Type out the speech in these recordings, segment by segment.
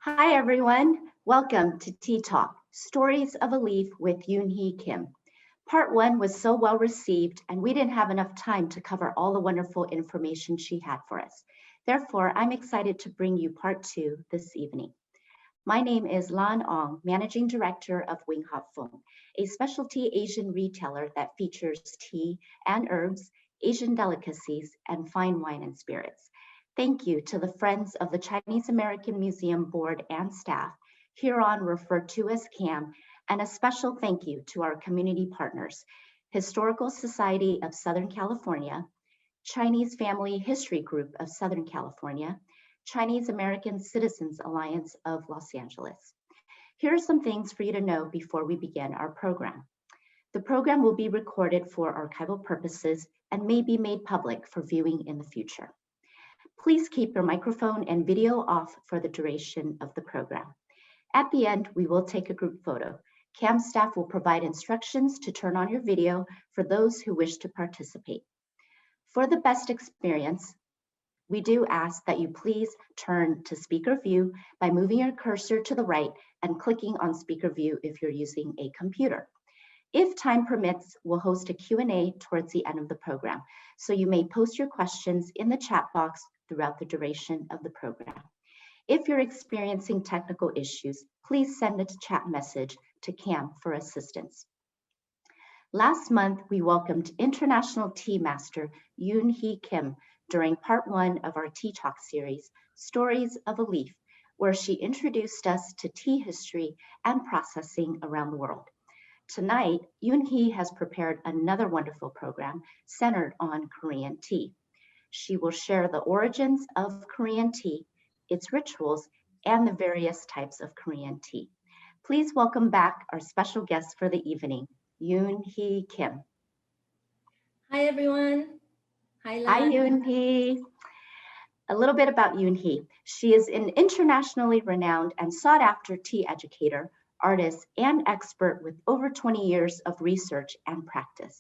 Hi, everyone. Welcome to Tea Talk, Stories of a Leaf with Yoon Hee Kim. Part one was so well received, and we didn't have enough time to cover all the wonderful information she had for us. Therefore, I'm excited to bring you part two this evening. My name is Lan Ong, Managing Director of Wing Hop Fong, a specialty Asian retailer that features tea and herbs, Asian delicacies, and fine wine and spirits. Thank you to the Friends of the Chinese American Museum Board and staff, hereon referred to as CAM, and a special thank you to our community partners, Historical Society of Southern California, Chinese Family History Group of Southern California, Chinese American Citizens Alliance of Los Angeles. Here are some things for you to know before we begin our program. The program will be recorded for archival purposes and may be made public for viewing in the future. Please keep your microphone and video off for the duration of the program. At the end, we will take a group photo. CAM staff will provide instructions to turn on your video for those who wish to participate. For the best experience, we do ask that you please turn to speaker view by moving your cursor to the right and clicking on speaker view if you're using a computer. If time permits, we'll host a Q&A towards the end of the program, so you may post your questions in the chat box throughout the duration of the program. If you're experiencing technical issues, please send a chat message to CAM for assistance. Last month, we welcomed International Tea Master Yoon Hee Kim during part one of our Tea Talk series, Stories of a Leaf, where she introduced us to tea history and processing around the world. Tonight, Yoon Hee has prepared another wonderful program centered on Korean tea. She will share the origins of Korean tea, its rituals, and the various types of Korean tea. Please welcome back our special guest for the evening, Yoon Hee Kim. Hi, everyone. Hi, Hi, Lan. Yoon Hee. A little bit about Yoon Hee. She is an internationally renowned and sought after tea educator, artist, and expert with over 20 years of research and practice.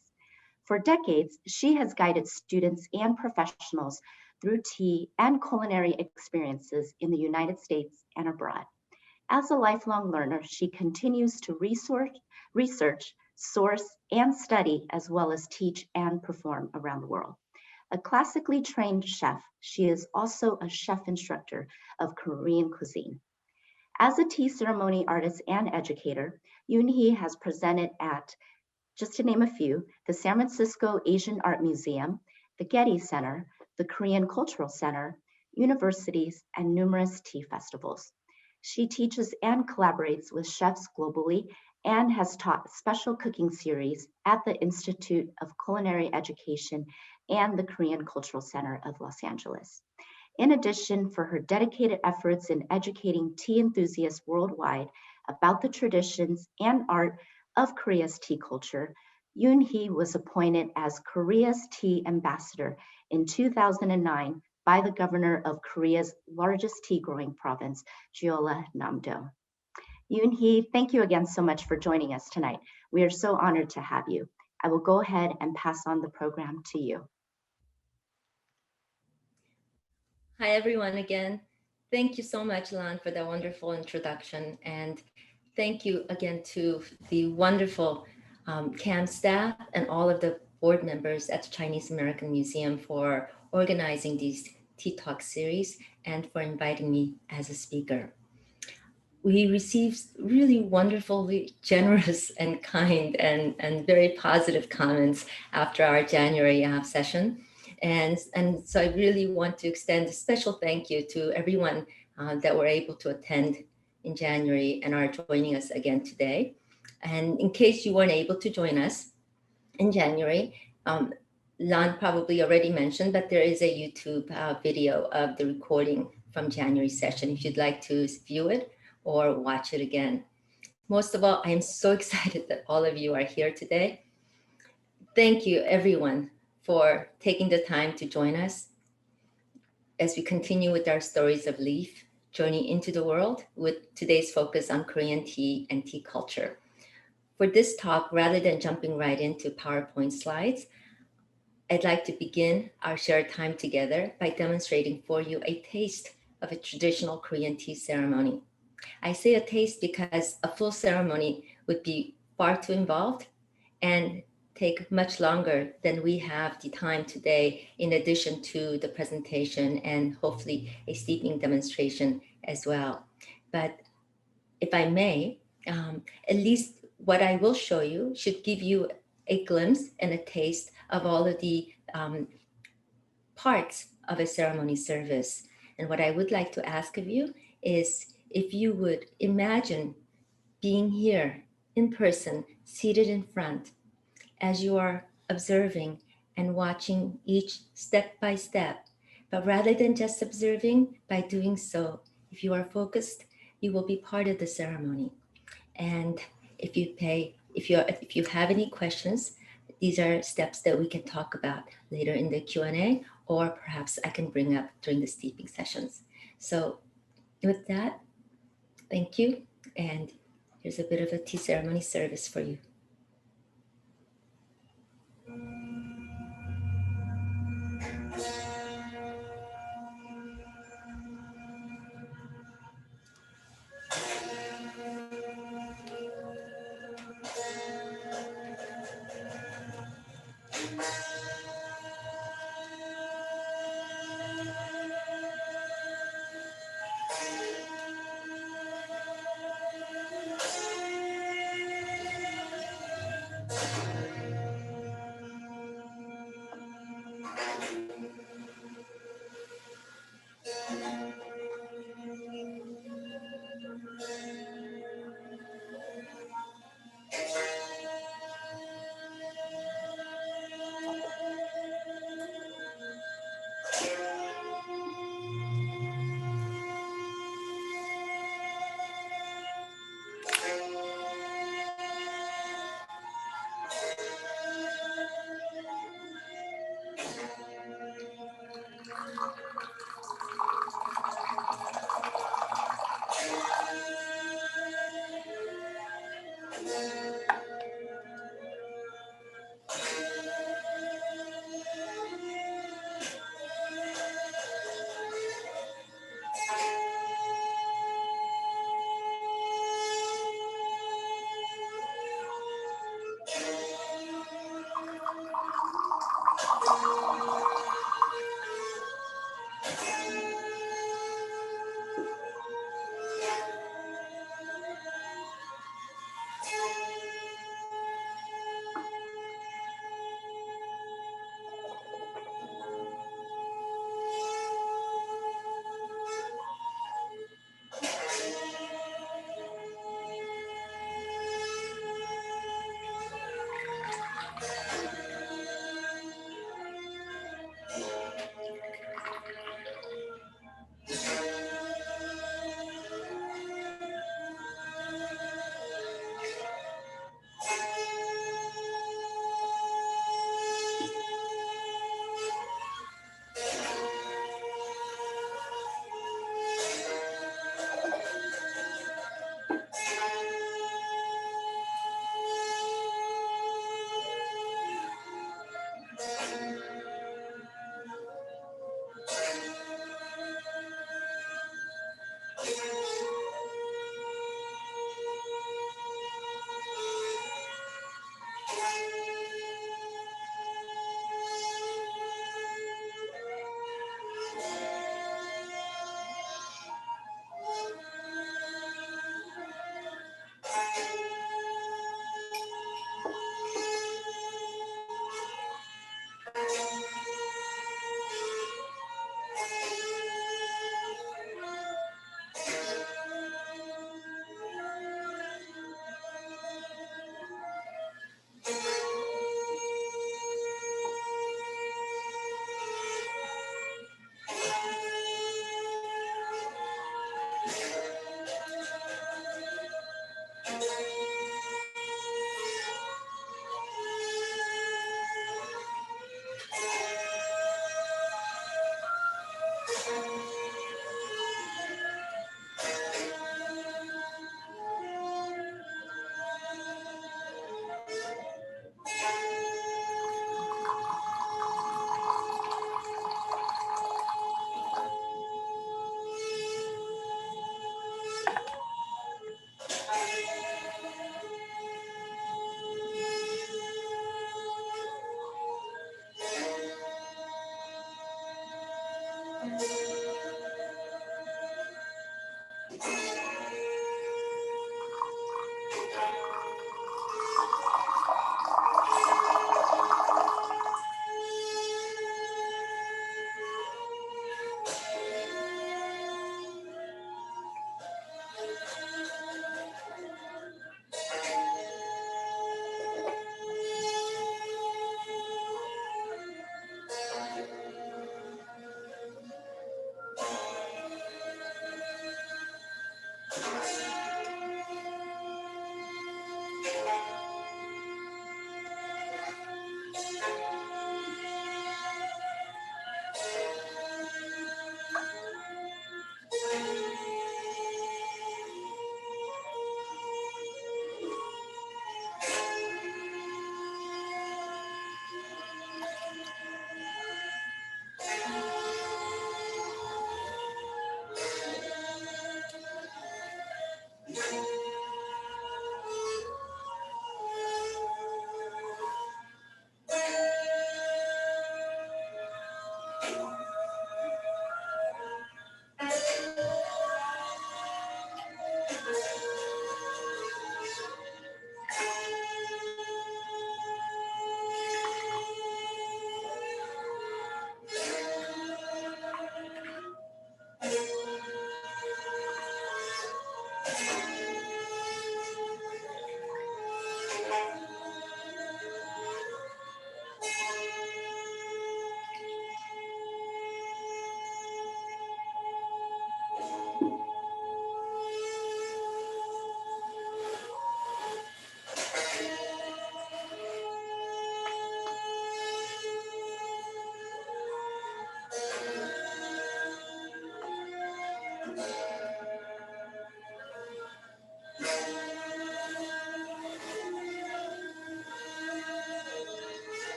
For decades, she has guided students and professionals through tea and culinary experiences in the United States and abroad. As a lifelong learner, she continues to research, source, and study, as well as teach and perform around the world. A classically trained chef, she is also a chef instructor of Korean cuisine. As a tea ceremony artist and educator, Yoon Hee has presented at, just to name a few, the San Francisco Asian Art Museum, the Getty Center, the Korean Cultural Center, universities, and numerous tea festivals. She teaches and collaborates with chefs globally and has taught special cooking series at the Institute of Culinary Education and the Korean Cultural Center of Los Angeles. In addition, for her dedicated efforts in educating tea enthusiasts worldwide about the traditions and art of Korea's tea culture, Yoon Hee was appointed as Korea's tea ambassador in 2009 by the governor of Korea's largest tea growing province, Jeolla-namdo. Yoon Hee, thank you again so much for joining us tonight. We are so honored to have you. I will go ahead and pass on the program to you. Hi, everyone, again. Thank you so much, Lan, for that wonderful introduction. And thank you again to the wonderful CAM staff and all of the board members at the Chinese American Museum for organizing these Tea Talk series and for inviting me as a speaker. We received really wonderfully generous and kind and very positive comments after our January session. And so I really want to extend a special thank you to everyone that were able to attend in January and are joining us again today. And in case you weren't able to join us in January, Lan probably already mentioned, but there is a YouTube video of the recording from January session if you'd like to view it or watch it again. Most of all, I am so excited that all of you are here today. Thank you, everyone, for taking the time to join us as we continue with our stories of leaf, journey into the world with today's focus on Korean tea and tea culture. For this talk, rather than jumping right into PowerPoint slides, I'd like to begin our shared time together by demonstrating for you a taste of a traditional Korean tea ceremony. I say a taste because a full ceremony would be far too involved and take much longer than we have the time today, in addition to the presentation and hopefully a steeping demonstration as well. But if I may, at least what I will show you should give you a glimpse and a taste of all of the parts of a ceremony service. And what I would like to ask of you is if you would imagine being here in person, seated in front, as you are observing and watching each step by step. But rather than just observing, by doing so, if you are focused, you will be part of the ceremony. And if you have any questions, these are steps that we can talk about later in the Q&A, or perhaps I can bring up during the steeping sessions. So with that, thank you. And here's a bit of a tea ceremony service for you.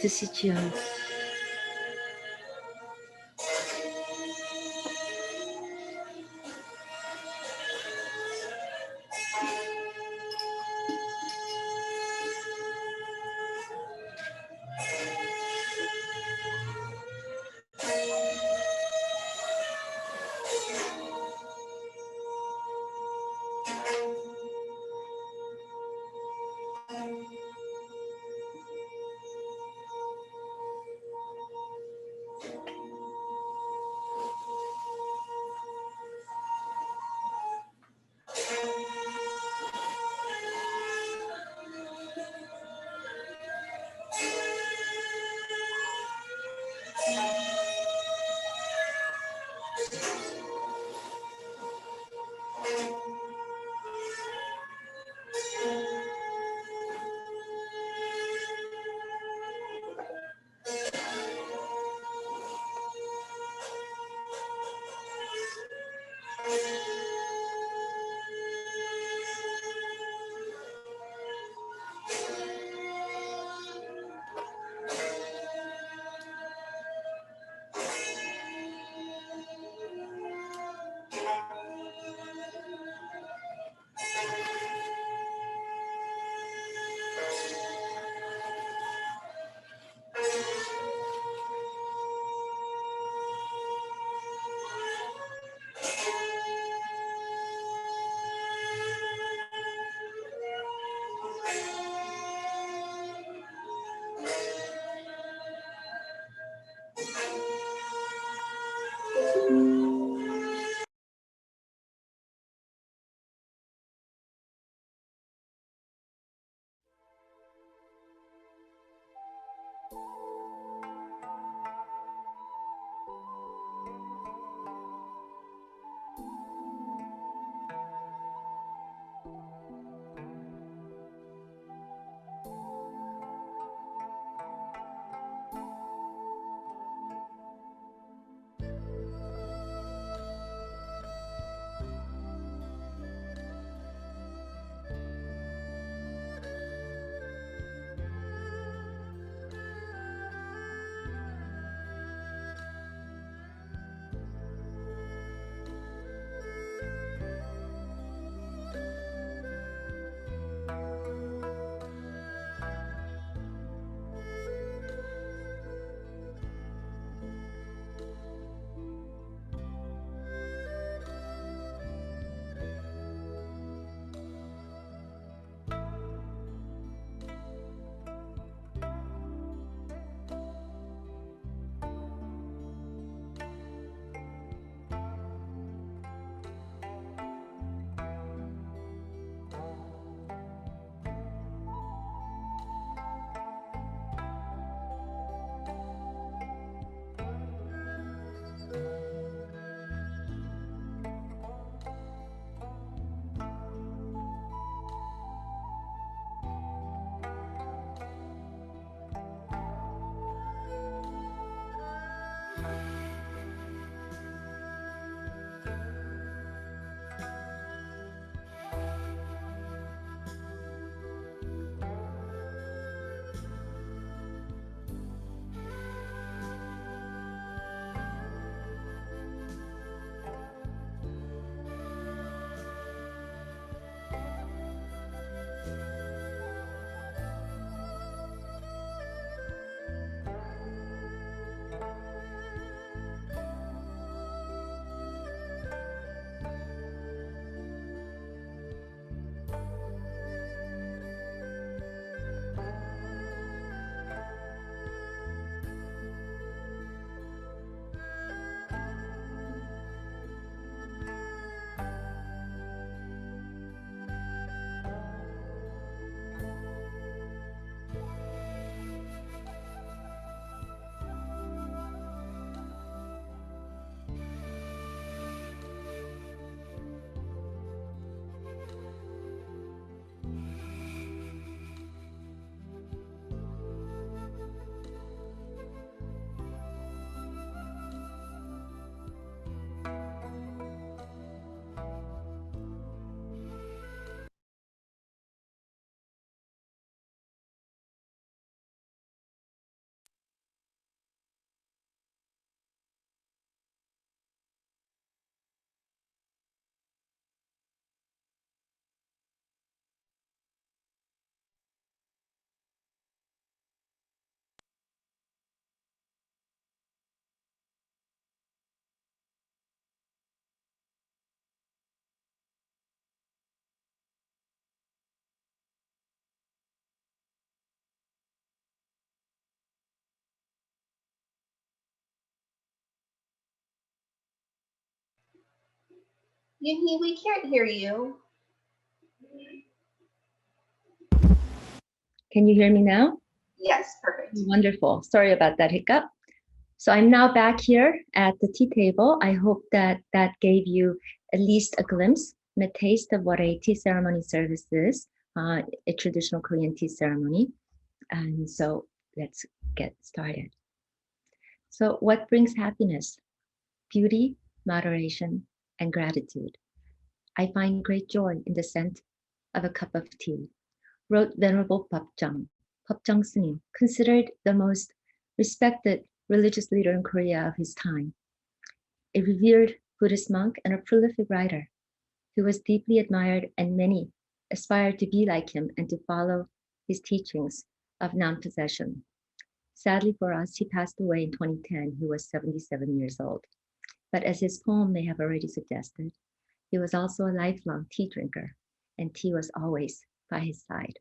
Decision. Yoon Hee, we can't hear you. Can you hear me now? Yes, perfect. Wonderful. Sorry about that hiccup. So I'm now back here at the tea table. I hope that that gave you at least a glimpse and a taste of what a tea ceremony service is, a traditional Korean tea ceremony. And so let's get started. So what brings happiness? Beauty, moderation, and gratitude. I find great joy in the scent of a cup of tea, wrote Venerable Papjang Singing, considered the most respected religious leader in Korea of his time, a revered Buddhist monk and a prolific writer who was deeply admired, and many aspired to be like him and to follow his teachings of non-possession. Sadly for us, he passed away in 2010. He was 77 years old. But as his poem may have already suggested, he was also a lifelong tea drinker, and tea was always by his side.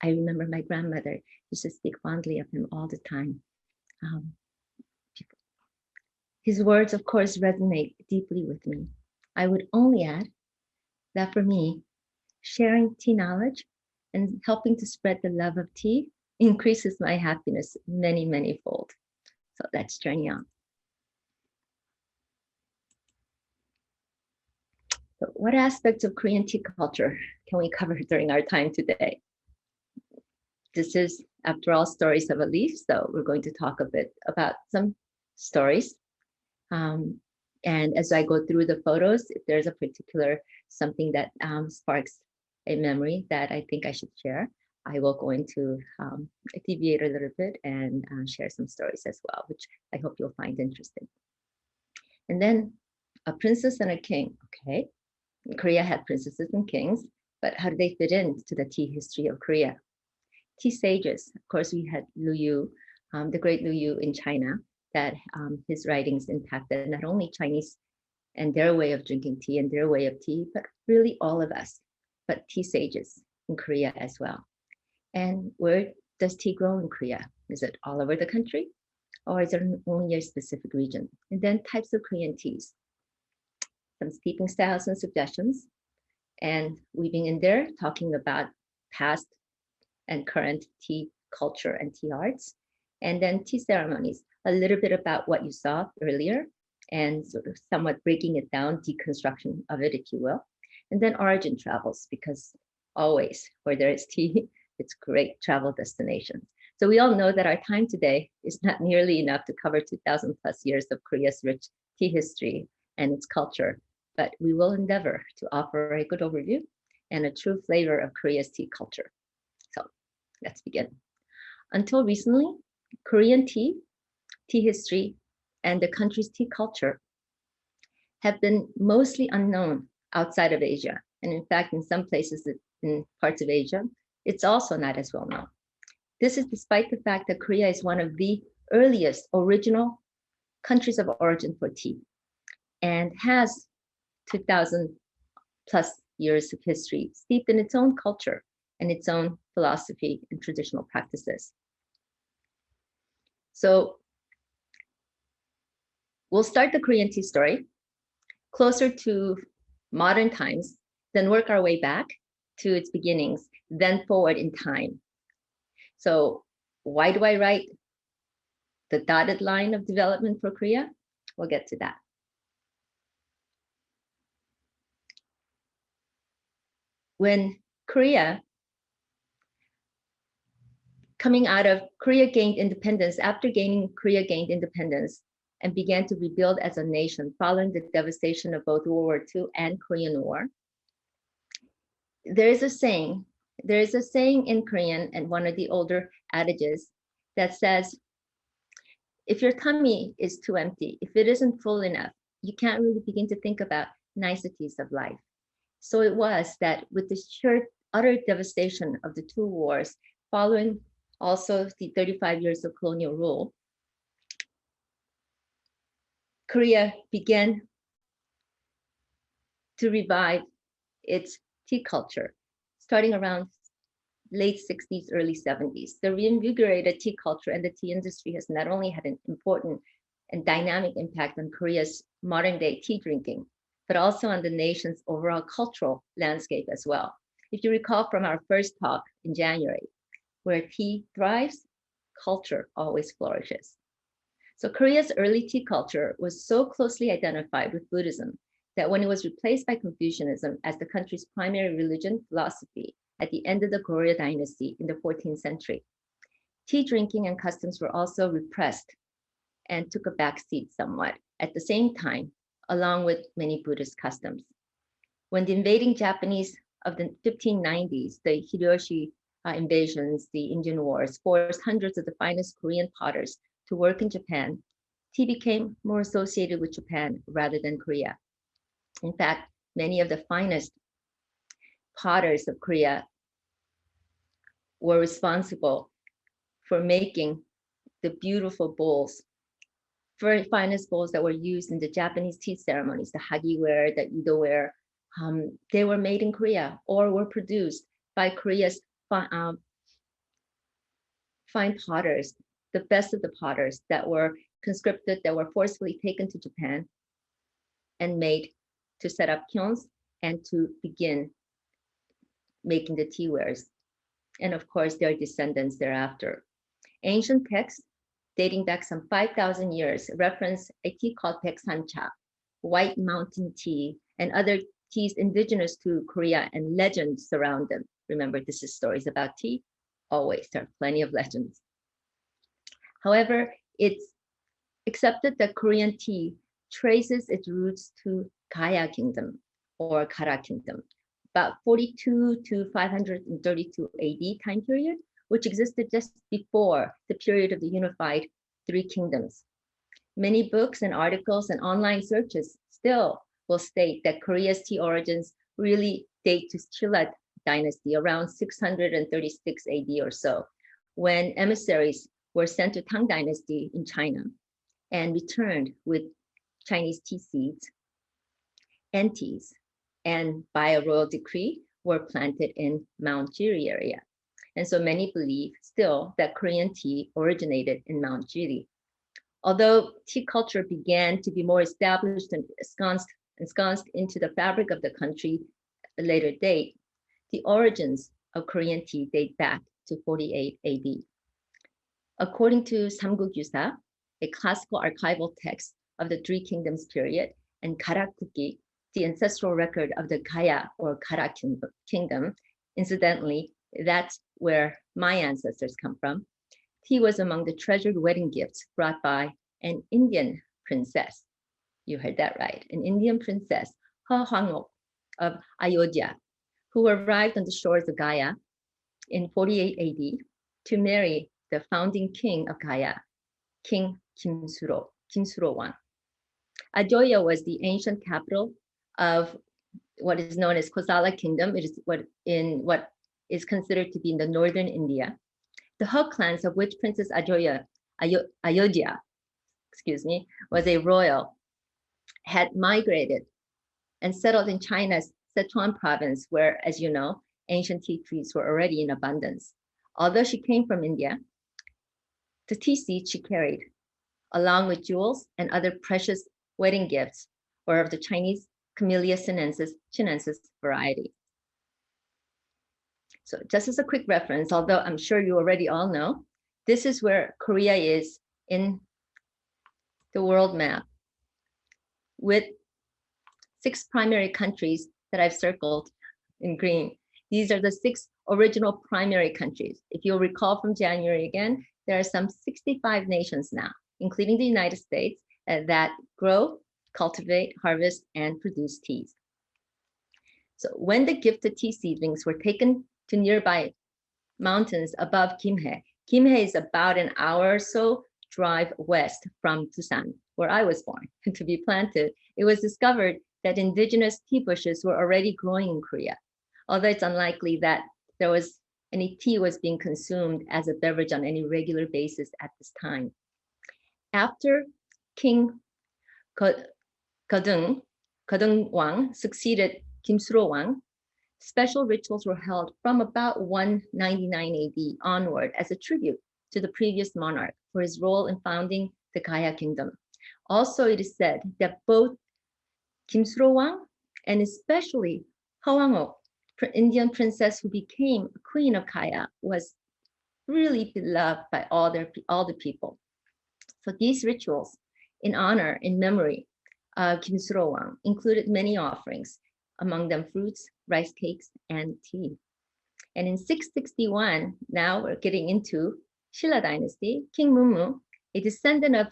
I remember my grandmother used to speak fondly of him all the time. His words, of course, resonate deeply with me. I would only add that for me, sharing tea knowledge and helping to spread the love of tea increases my happiness many, many fold. So let's journey on. So what aspects of Korean tea culture can we cover during our time today? This is, after all, Stories of a Leaf, so we're going to talk a bit about some stories. And as I go through the photos, if there's a particular something that sparks a memory that I think I should share, I will go into deviate a little bit and share some stories as well, which I hope you'll find interesting. And then a princess and a king. Okay, Korea had princesses and kings, but how do they fit into the tea history of Korea? Tea sages. Of course, we had Lu Yu, the great Lu Yu in China, that his writings impacted not only Chinese and their way of drinking tea and their way of tea, but really all of us, but tea sages in Korea as well. And where does tea grow in Korea? Is it all over the country, or is it only a specific region? And then types of Korean teas, some steeping styles and suggestions, and weaving in there, talking about past and current tea culture and tea arts, and then tea ceremonies, a little bit about what you saw earlier, and sort of somewhat breaking it down, deconstruction of it, if you will. And then origin travels, because always where there is tea, it's great travel destinations. So we all know that our time today is not nearly enough to cover 2,000 plus years of Korea's rich tea history and its culture, but we will endeavor to offer a good overview and a true flavor of Korea's tea culture. So let's begin. Until recently, Korean tea history, and the country's tea culture have been mostly unknown outside of Asia. And in fact, in some places in parts of Asia, it's also not as well known. This is despite the fact that Korea is one of the earliest original countries of origin for tea and has 2,000 plus years of history steeped in its own culture and its own philosophy and traditional practices. So we'll start the Korean tea story closer to modern times, then work our way back to its beginnings, then forward in time. So why do I write the dotted line of development for Korea? We'll get to that. When Korea, coming out of Korea gained independence, after Korea gained independence and began to rebuild as a nation following the devastation of both World War II and Korean War, there is a saying in Korean, and one of the older adages that says, if your tummy is too empty, if it isn't full enough, you can't really begin to think about niceties of life. So it was that with the sheer utter devastation of the two wars, following also the 35 years of colonial rule, Korea began to revive its tea culture, starting around late 60s, early 70s. The reinvigorated tea culture and the tea industry has not only had an important and dynamic impact on Korea's modern day tea drinking, but also on the nation's overall cultural landscape as well. If you recall from our first talk in January, where tea thrives, culture always flourishes. So Korea's early tea culture was so closely identified with Buddhism that when it was replaced by Confucianism as the country's primary religion philosophy at the end of the Goryeo dynasty in the 14th century, tea drinking and customs were also repressed and took a backseat somewhat at the same time, along with many Buddhist customs. When the invading Japanese of the 1590s, the Hideyoshi invasions, the Indian Wars, forced hundreds of the finest Korean potters to work in Japan, tea became more associated with Japan rather than Korea. In fact, many of the finest potters of Korea were responsible for making the beautiful bowls, very finest bowls that were used in the Japanese tea ceremonies, the hagiware, the idoware. They were made in Korea or were produced by Korea's fine potters, the best of the potters that were conscripted, that were forcefully taken to Japan and made to set up kilns and to begin making the tea wares. And of course, their descendants thereafter. Ancient texts dating back some 5,000 years reference a tea called Baeksancha, White Mountain tea, and other teas indigenous to Korea, and legends surround them. Remember, this is stories about tea. Always, there are plenty of legends. However, it's accepted that Korean tea traces its roots to Gaya Kingdom or Kara Kingdom, about 42 to 532 AD time period, which existed just before the period of the unified Three Kingdoms. Many books and articles and online searches still will state that Korea's tea origins really date to Chilla dynasty around 636 AD or so, when emissaries were sent to Tang dynasty in China and returned with Chinese tea seeds and teas, and by a royal decree were planted in Mount Jiri area. And so many believe still that Korean tea originated in Mount Jiri. Although tea culture began to be more established and ensconced into the fabric of the country at a later date, the origins of Korean tea date back to 48 AD. According to Samguk Yusa, a classical archival text of the Three Kingdoms period, and Karakukgi, the ancestral record of the Gaya or Kara Kingdom, incidentally, that's where my ancestors come from, tea was among the treasured wedding gifts brought by an Indian princess. You heard that right, an Indian princess, He Hwangok of Ayodhya, who arrived on the shores of Gaya in 48 AD to marry the founding king of Gaya, King Kimsuro I. Ayodhya was the ancient capital of what is known as Kosala Kingdom. It is what is considered to be in the northern India. The He clans, of which Princess Ayodhya, was a royal, had migrated and settled in China's Sichuan province, where, as you know, ancient tea trees were already in abundance. Although she came from India, the tea seeds she carried, along with jewels and other precious wedding gifts, were of the Chinese Camellia chinensis variety. So just as a quick reference, although I'm sure you already all know, this is where Korea is in the world map, with 6 primary countries that I've circled in green. These are the 6 original primary countries. If you'll recall from January again, there are some 65 nations now, including the United States, that grow, cultivate, harvest, and produce teas. So when the gifted tea seedlings were taken to nearby mountains above Gimhae, Gimhae is about an hour or so drive west from Busan, where I was born, to be planted, it was discovered that indigenous tea bushes were already growing in Korea, although it's unlikely that there was any tea was being consumed as a beverage on any regular basis at this time. After King Gadung Wang succeeded Kim Suro Wang, special rituals were held from about 199 AD onward as a tribute to the previous monarch for his role in founding the Gaya Kingdom. Also, it is said that both Kim Suro-wang, and especially Hwang-ok, Indian princess who became queen of Kaya, was really beloved by all the people. So these rituals in honor, in memory of Kim Suro-wang included many offerings, among them fruits, rice cakes, and tea. And in 661, now we're getting into Shilla dynasty, King Mumu, a descendant of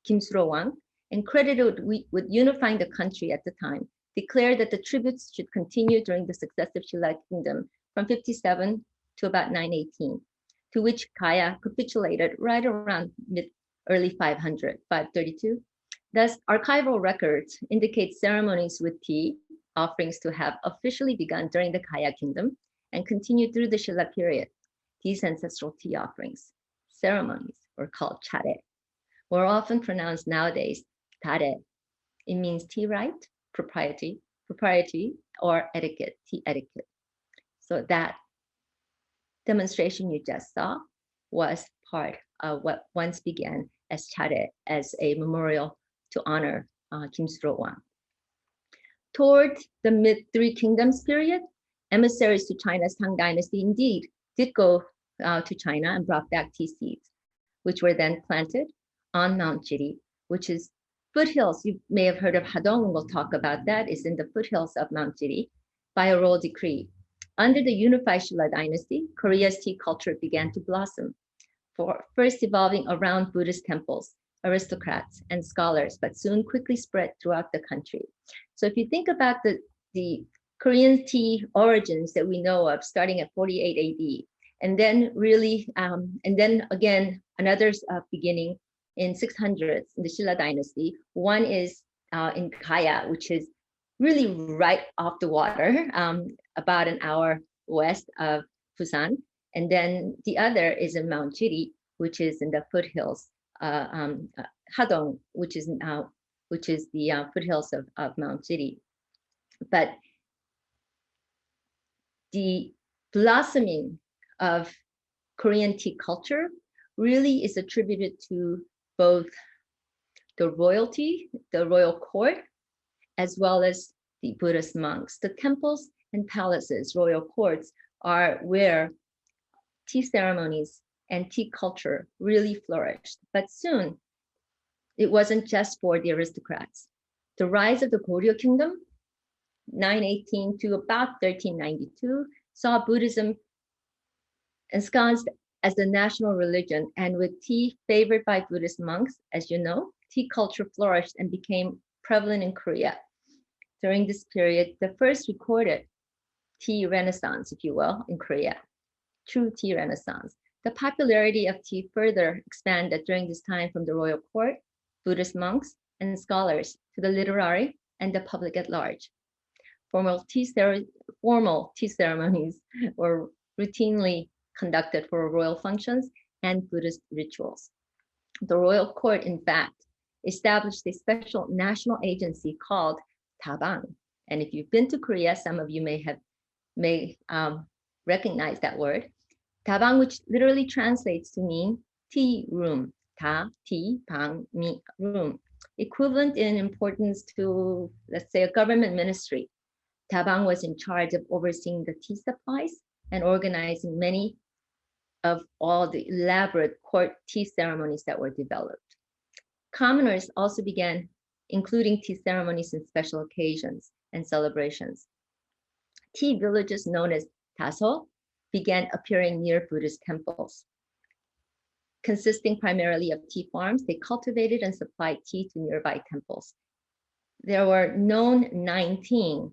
Kim Suro-wang, and credited with unifying the country at the time, declared that the tributes should continue during the successive Shilla kingdom from 57 to about 918, to which Kaya capitulated right around early 500, 532. Thus, archival records indicate ceremonies with tea offerings to have officially begun during the Kaya kingdom and continued through the Shilla period. These ancestral tea offerings, ceremonies, were called chare, or often pronounced nowadays tare. It means tea rite, propriety, or etiquette, tea etiquette. So that demonstration you just saw was part of what once began as chare, as a memorial to honor Kim Suro-wang. Toward the mid-Three Kingdoms period, emissaries to China's Tang Dynasty indeed did go to China and brought back tea seeds, which were then planted on Mount Jiri, which is foothills. You may have heard of Hadong, and we'll talk about that, is in the foothills of Mount Jiri by a royal decree. Under the unified Shilla dynasty, Korea's tea culture began to blossom, first evolving around Buddhist temples, aristocrats, and scholars, but soon quickly spread throughout the country. So if you think about the Korean tea origins that we know of, starting at 48 AD, and then really, and then again, another beginning in 600s in the Shilla dynasty. One is in Kaya, which is really right off the water, about an hour west of Busan. And then the other is in Mount Jiri, which is in the foothills, Hadong, which is the foothills of Mount Jiri. But the blossoming of Korean tea culture really is attributed to both the royalty, the royal court, as well as the Buddhist monks. The temples and palaces, royal courts, are where tea ceremonies and tea culture really flourished. But soon, it wasn't just for the aristocrats. The rise of the Goryeo kingdom, 918 to about 1392, saw Buddhism ensconced as the national religion, and with tea favored by Buddhist monks, as you know, tea culture flourished and became prevalent in Korea. During this period, the first recorded tea renaissance, if you will, in Korea, true tea renaissance. The popularity of tea further expanded during this time from the royal court, Buddhist monks, and scholars to the literary and the public at large. Formal tea ceremonies were routinely conducted for royal functions and Buddhist rituals. The royal court, in fact, established a special national agency called Tabang. And if you've been to Korea, some of you may recognize that word. Tabang, which literally translates to mean tea room, ta, tea, bang, mi, room, equivalent in importance to, let's say, a government ministry. Tabang was in charge of overseeing the tea supplies and organizing many of all the elaborate court tea ceremonies that were developed. Commoners also began including tea ceremonies in special occasions and celebrations. Tea villages known as taso began appearing near Buddhist temples. Consisting primarily of tea farms, they cultivated and supplied tea to nearby temples. There were known 19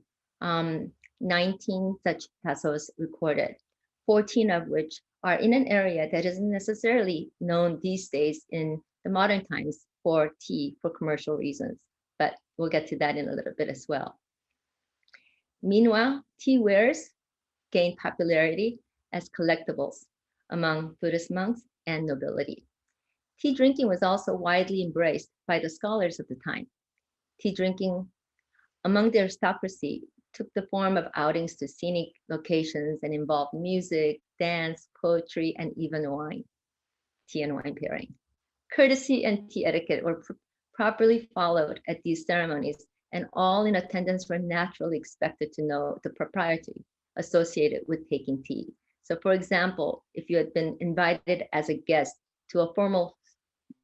such tasos recorded, 14 of which are in an area that isn't necessarily known these days in the modern times for tea for commercial reasons, but we'll get to that in a little bit as well. Meanwhile, tea wares gained popularity as collectibles among Buddhist monks and nobility. Tea drinking was also widely embraced by the scholars of the time. Tea drinking among the aristocracy took the form of outings to scenic locations and involved music, dance, poetry, and even wine, tea and wine pairing. Courtesy and tea etiquette were properly followed at these ceremonies and all in attendance were naturally expected to know the propriety associated with taking tea. So for example, if you had been invited as a guest to a formal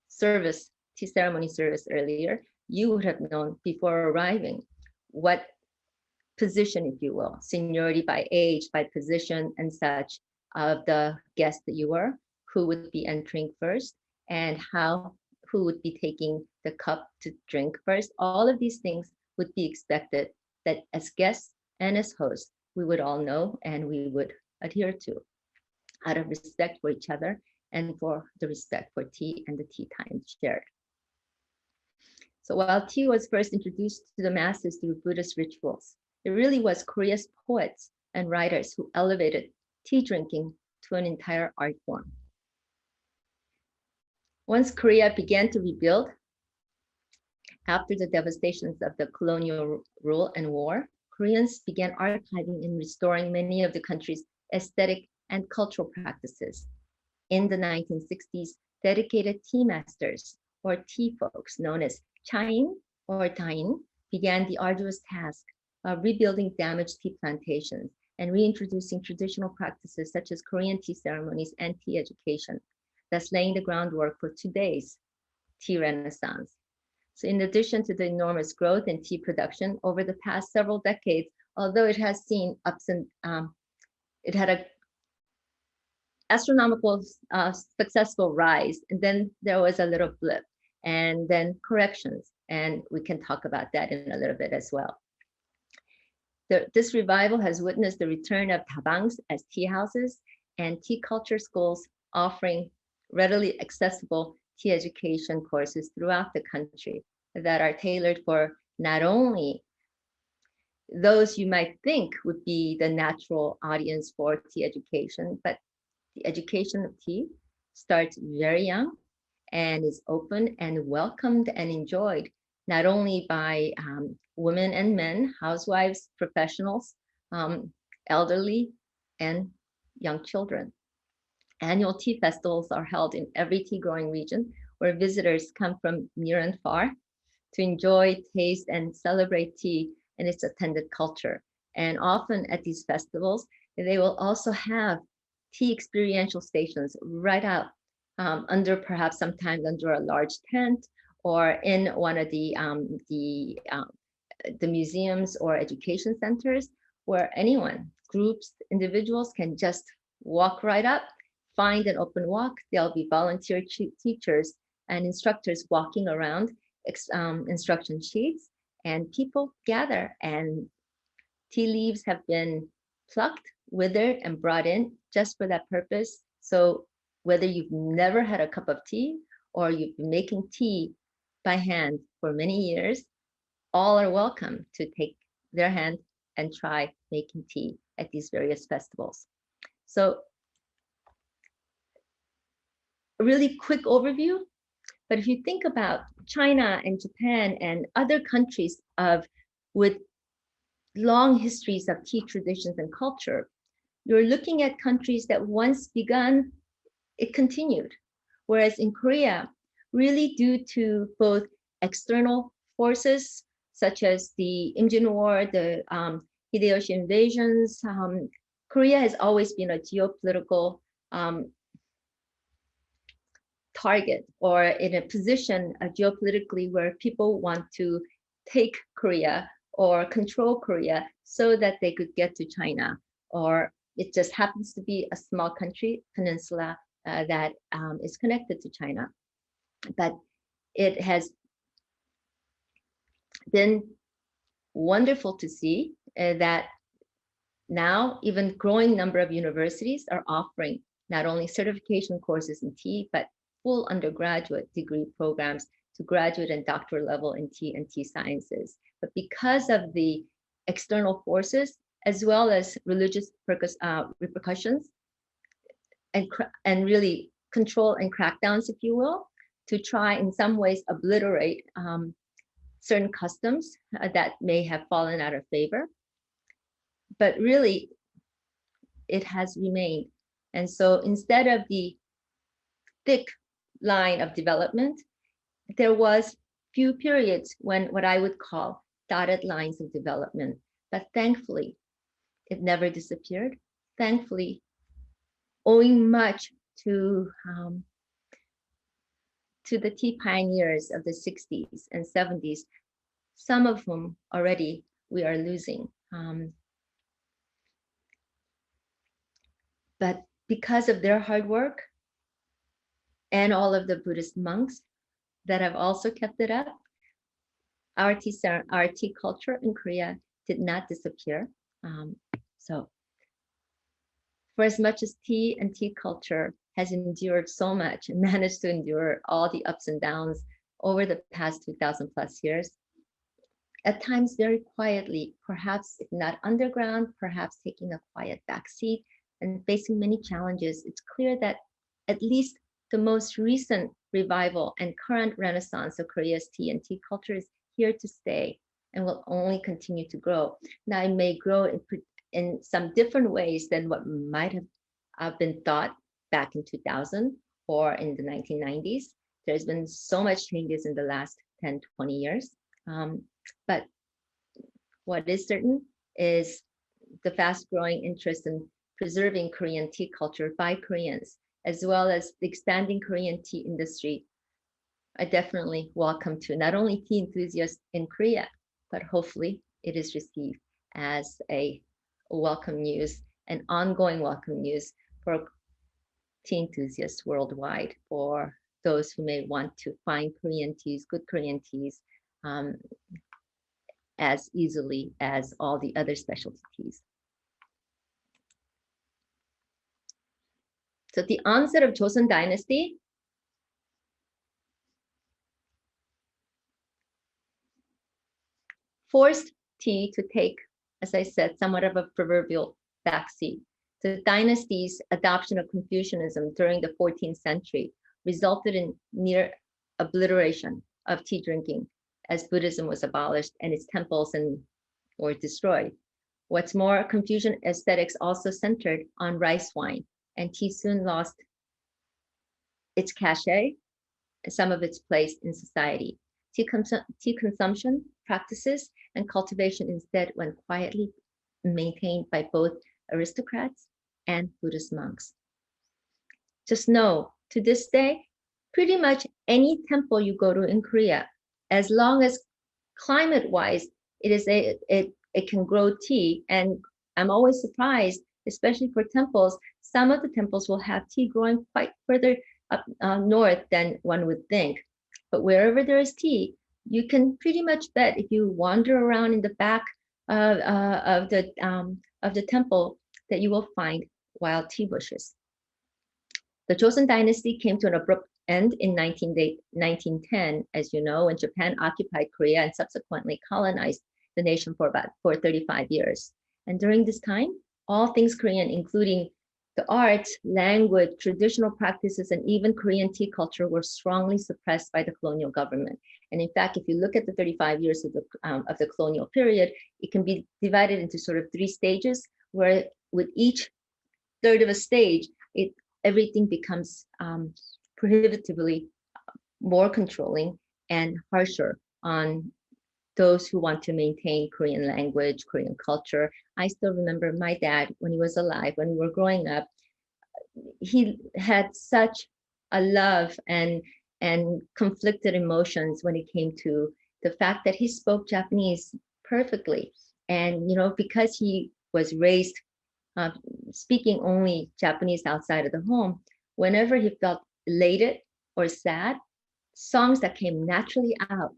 service, tea ceremony service earlier, you would have known before arriving what position, if you will, seniority by age, by position and such of the guest that you were, who would be entering first, and who would be taking the cup to drink first. All of these things would be expected that as guests and as hosts, we would all know and we would adhere to out of respect for each other and for the respect for tea and the tea time shared. So while tea was first introduced to the masses through Buddhist rituals, it really was Korea's poets and writers who elevated tea drinking to an entire art form. Once Korea began to rebuild after the devastations of the colonial rule and war, Koreans began archiving and restoring many of the country's aesthetic and cultural practices. In the 1960s, dedicated tea masters or tea folks known as chain or tain began the arduous task of rebuilding damaged tea plantations and reintroducing traditional practices such as Korean tea ceremonies and tea education, thus laying the groundwork for today's tea renaissance. So in addition to the enormous growth in tea production over the past several decades, although it has seen ups and it had a astronomical successful rise, and then there was a little blip and then corrections, and we can talk about that in a little bit as well. This revival has witnessed the return of dabangs as tea houses and tea culture schools offering readily accessible tea education courses throughout the country that are tailored for not only those you might think would be the natural audience for tea education, but the education of tea starts very young and is open and welcomed and enjoyed not only by women and men, housewives, professionals, elderly, and young children. Annual tea festivals are held in every tea growing region where visitors come from near and far to enjoy, taste, and celebrate tea and its attendant culture. And often at these festivals, they will also have tea experiential stations right out perhaps sometimes under a large tent or in one of the museums or education centers where anyone, groups, individuals can just walk right up, find an open walk. There'll be volunteer teachers and instructors walking around, instruction sheets, and people gather, and tea leaves have been plucked, withered, and brought in just for that purpose. So whether you've never had a cup of tea or you've been making tea by hand for many years, all are welcome to take their hand and try making tea at these various festivals. So a really quick overview, but if you think about China and Japan and other countries with long histories of tea traditions and culture, you're looking at countries that once begun, it continued. Whereas in Korea, really due to both external forces, such as the Imjin War, the Hideyoshi invasions, Korea has always been a geopolitical target, or in a position geopolitically where people want to take Korea or control Korea so that they could get to China, or it just happens to be a small country, peninsula, that is connected to China. But it has been wonderful to see that now even growing number of universities are offering not only certification courses in tea, but full undergraduate degree programs to graduate and doctoral level in tea and tea sciences. But because of the external forces, as well as religious repercussions and really control and crackdowns, if you will, to try in some ways obliterate certain customs that may have fallen out of favor. But really, it has remained. And so instead of the thick line of development, there was few periods when what I would call dotted lines of development. But thankfully, it never disappeared. Thankfully, owing much to the tea pioneers of the 60s and 70s, some of whom already we are losing. But because of their hard work and all of the Buddhist monks that have also kept it up, our tea culture in Korea did not disappear. So for as much as tea and tea culture has endured so much and managed to endure all the ups and downs over the past 2000 plus years, at times very quietly, perhaps if not underground, perhaps taking a quiet backseat and facing many challenges, it's clear that at least the most recent revival and current renaissance of Korea's tea and tea culture is here to stay and will only continue to grow. Now, it may grow in some different ways than what might have been thought back in 2000 or in the 1990s. There's been so much changes in the last 10, 20 years. But what is certain is the fast growing interest in preserving Korean tea culture by Koreans, as well as the expanding Korean tea industry, are definitely welcome to not only tea enthusiasts in Korea, but hopefully it is received as a welcome news, an ongoing welcome news for tea enthusiasts worldwide, for those who may want to find Korean teas, good Korean teas, as easily as all the other specialty teas. So at the onset of Joseon Dynasty, forced tea to take, as I said, somewhat of a proverbial backseat. The dynasty's adoption of Confucianism during the 14th century resulted in near obliteration of tea drinking as Buddhism was abolished and its temples were destroyed. What's more, Confucian aesthetics also centered on rice wine, and tea soon lost its cachet and some of its place in society. Tea consumption practices and cultivation instead went quietly maintained by both aristocrats and Buddhist monks. Just know, to this day, pretty much any temple you go to in Korea, as long as climate-wise it can grow tea, and I'm always surprised, especially for temples, some of the temples will have tea growing quite further up north than one would think. But wherever there is tea, you can pretty much bet if you wander around in the back of the temple that you will find wild tea bushes. The Joseon Dynasty came to an abrupt end in 1910, as you know, when Japan occupied Korea and subsequently colonized the nation for 35 years. And during this time, all things Korean, including the arts, language, traditional practices, and even Korean tea culture were strongly suppressed by the colonial government. And in fact, if you look at the 35 years of the colonial period, it can be divided into sort of 3 stages, where with each third of a stage, everything becomes prohibitively more controlling and harsher on those who want to maintain Korean language, Korean culture. I still remember my dad, when he was alive, when we were growing up, he had such a love and conflicted emotions when it came to the fact that he spoke Japanese perfectly. And, because he was raised speaking only Japanese outside of the home, whenever he felt elated or sad, songs that came naturally out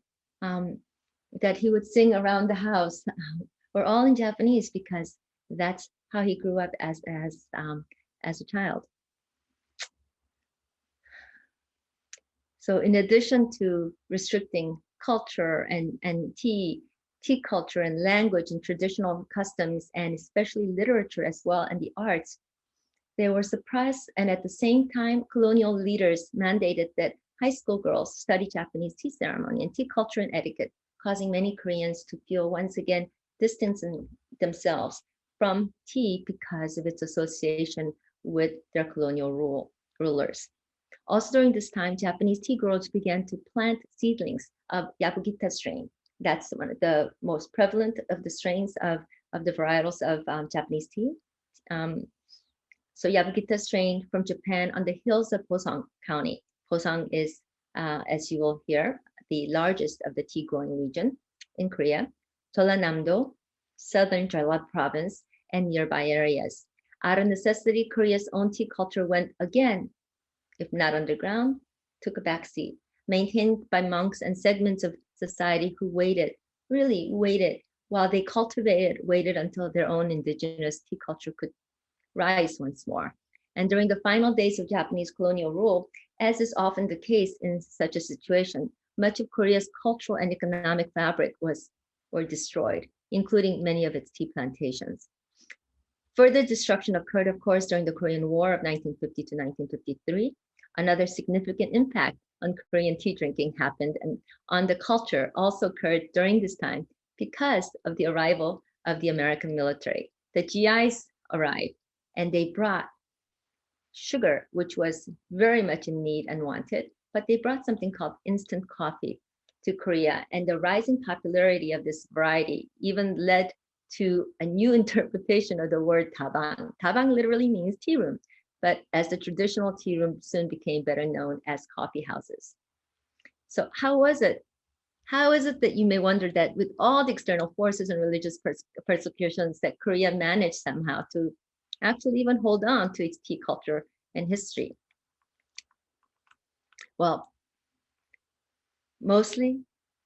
that he would sing around the house were all in Japanese, because that's how he grew up as a child. So in addition to restricting culture and tea culture and language and traditional customs, and especially literature as well, and the arts, they were suppressed. And at the same time, colonial leaders mandated that high school girls study Japanese tea ceremony and tea culture and etiquette, causing many Koreans to feel once again distancing themselves from tea because of its association with their colonial rulers. Also during this time, Japanese tea growers began to plant seedlings of Yabugita strain, That's one of the most prevalent of the strains of the varietals of Japanese tea. So Yabagita strain from Japan on the hills of Posang County. Posang is, as you will hear, the largest of the tea growing region in Korea. Jeollanam-do, southern Jeolla province, and nearby areas. Out of necessity, Korea's own tea culture went again, if not underground, took a backseat, maintained by monks and segments of society who waited, really waited, while they waited until their own indigenous tea culture could rise once more. And during the final days of Japanese colonial rule, as is often the case in such a situation, much of Korea's cultural and economic fabric were destroyed, including many of its tea plantations. Further destruction occurred, of course, during the Korean War of 1950 to 1953. Another significant impact on Korean tea drinking happened, and on the culture also occurred during this time because of the arrival of the American military. The GIs arrived, and they brought sugar, which was very much in need and wanted, but they brought something called instant coffee to Korea, and the rising popularity of this variety even led to a new interpretation of the word tabang. Tabang literally means tea room, but as the traditional tea room soon became better known as coffee houses. So how was it? How is it that you may wonder that with all the external forces and religious persecutions that Korea managed somehow to actually even hold on to its tea culture and history? Well, mostly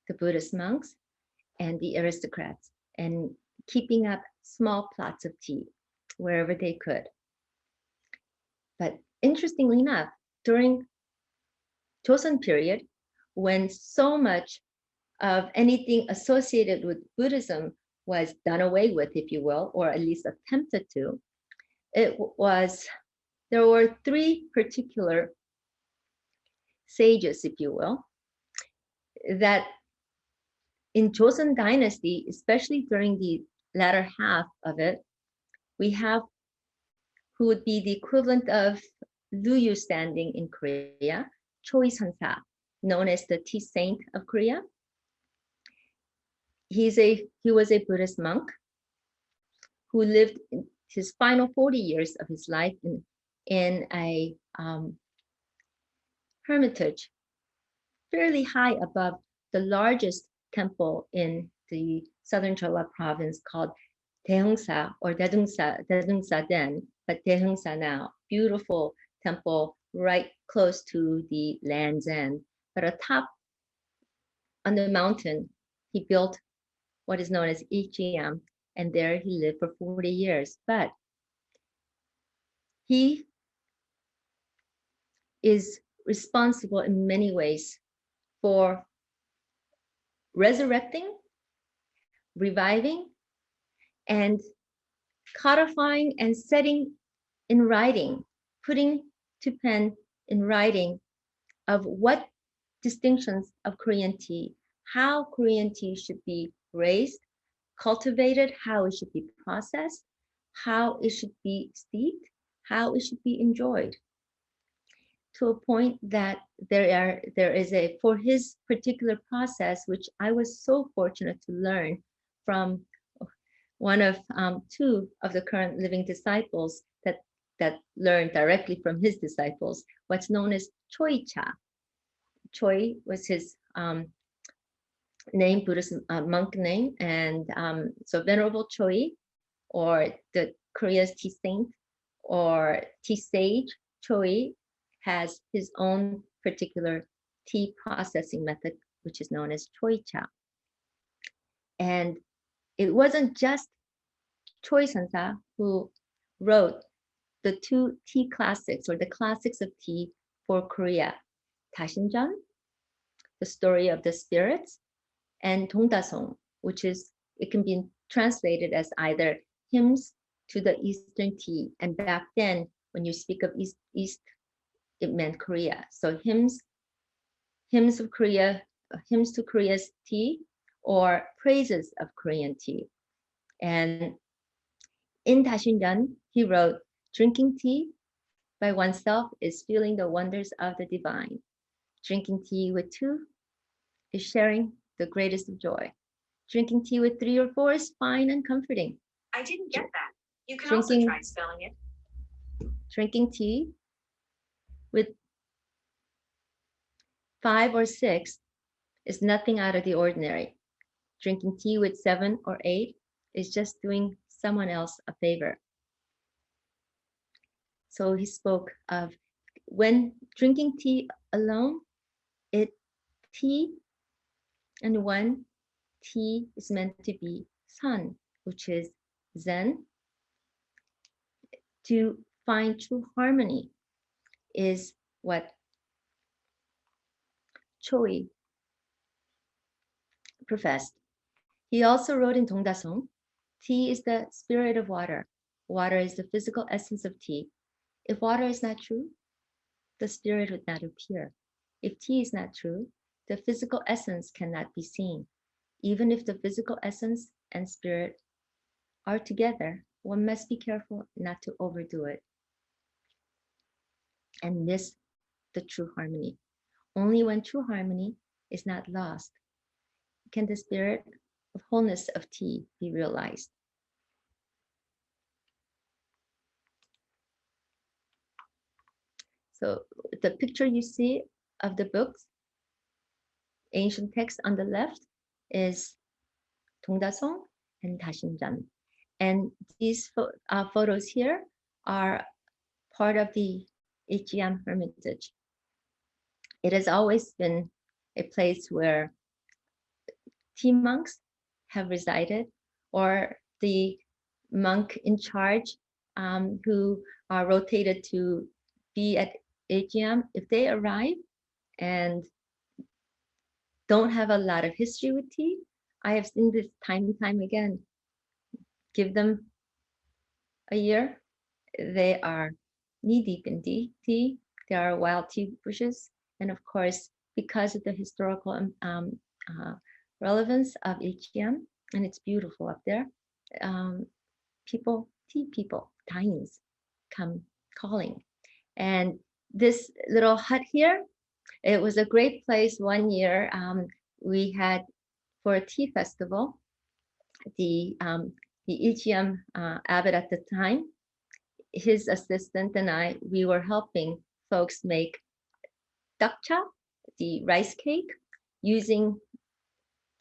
the Buddhist monks and the aristocrats, and keeping up small plots of tea wherever they could. But interestingly enough, during Joseon period, when so much of anything associated with Buddhism was done away with, if you will, or at least attempted to, there were three particular sages, if you will, that in Joseon dynasty, especially during the latter half of it, we have who would be the equivalent of Luyu standing in Korea, Choi Sansa, known as the tea saint of Korea. He was a Buddhist monk who lived his final 40 years of his life in a hermitage fairly high above the largest temple in the southern Jeolla province called Daeheungsa or Daeheungsa Den, but Daeheungsa now, beautiful temple right close to the land's end. But atop on the mountain, he built what is known as Ichiam, and there he lived for 40 years. But he is responsible in many ways for resurrecting, reviving, and codifying and setting in writing, putting to pen in writing of what distinctions of Korean tea, how Korean tea should be raised, cultivated, how it should be processed, how it should be steeped, how it should be enjoyed, to a point that there is for his particular process, which I was so fortunate to learn from one of two of the current living disciples that learned directly from his disciples, what's known as Choi Cha. Choi was his name, Buddhist monk name, and so Venerable Choi, or the Korea's tea saint or tea sage Choi, has his own particular tea processing method, which is known as Choi Cha. And it wasn't just Choi Sansa who wrote the two tea classics or the classics of tea for Korea, Dasinjeon, the story of the spirits, and Dongdasong, which is, it can be translated as either hymns to the Eastern tea. And back then, when you speak of East, it meant Korea. So hymns of Korea, hymns to Korea's tea, or praises of Korean tea. And in Dasinjeon, he wrote, drinking tea by oneself is feeling the wonders of the divine. Drinking tea with two is sharing the greatest of joy. Drinking tea with 3 or 4 is fine and comforting. I didn't get that. You can Drinking- also try spelling it. Drinking tea with 5 or 6 is nothing out of the ordinary. Drinking tea with 7 or 8 is just doing someone else a favor. So he spoke of when drinking tea alone, tea and one tea is meant to be sun, which is Zen. To find true harmony is what Choi professed. He also wrote in Dongdasong, tea is the spirit of water. Water is the physical essence of tea. If water is not true, the spirit would not appear. If tea is not true, the physical essence cannot be seen. Even if the physical essence and spirit are together, one must be careful not to overdo it and miss the true harmony. Only when true harmony is not lost can the spirit of wholeness of tea be realized. So the picture you see of the books, ancient text on the left is Dongdasong and Dasinjan. And these photos here are part of the Ichiam Hermitage. It has always been a place where tea monks have resided, or the monk in charge who are rotated to be at Ichiam. If they arrive and don't have a lot of history with tea, I have seen this time and time again. Give them a year, they are knee deep in tea. There are wild tea bushes. And of course, because of the historical relevance of Ichiam, and it's beautiful up there, tea people, Dains, come calling. And this little hut here, it was a great place. One year we had, for a tea festival, the Ichiam abbot at the time, his assistant and I, we were helping folks make dakcha, the rice cake, using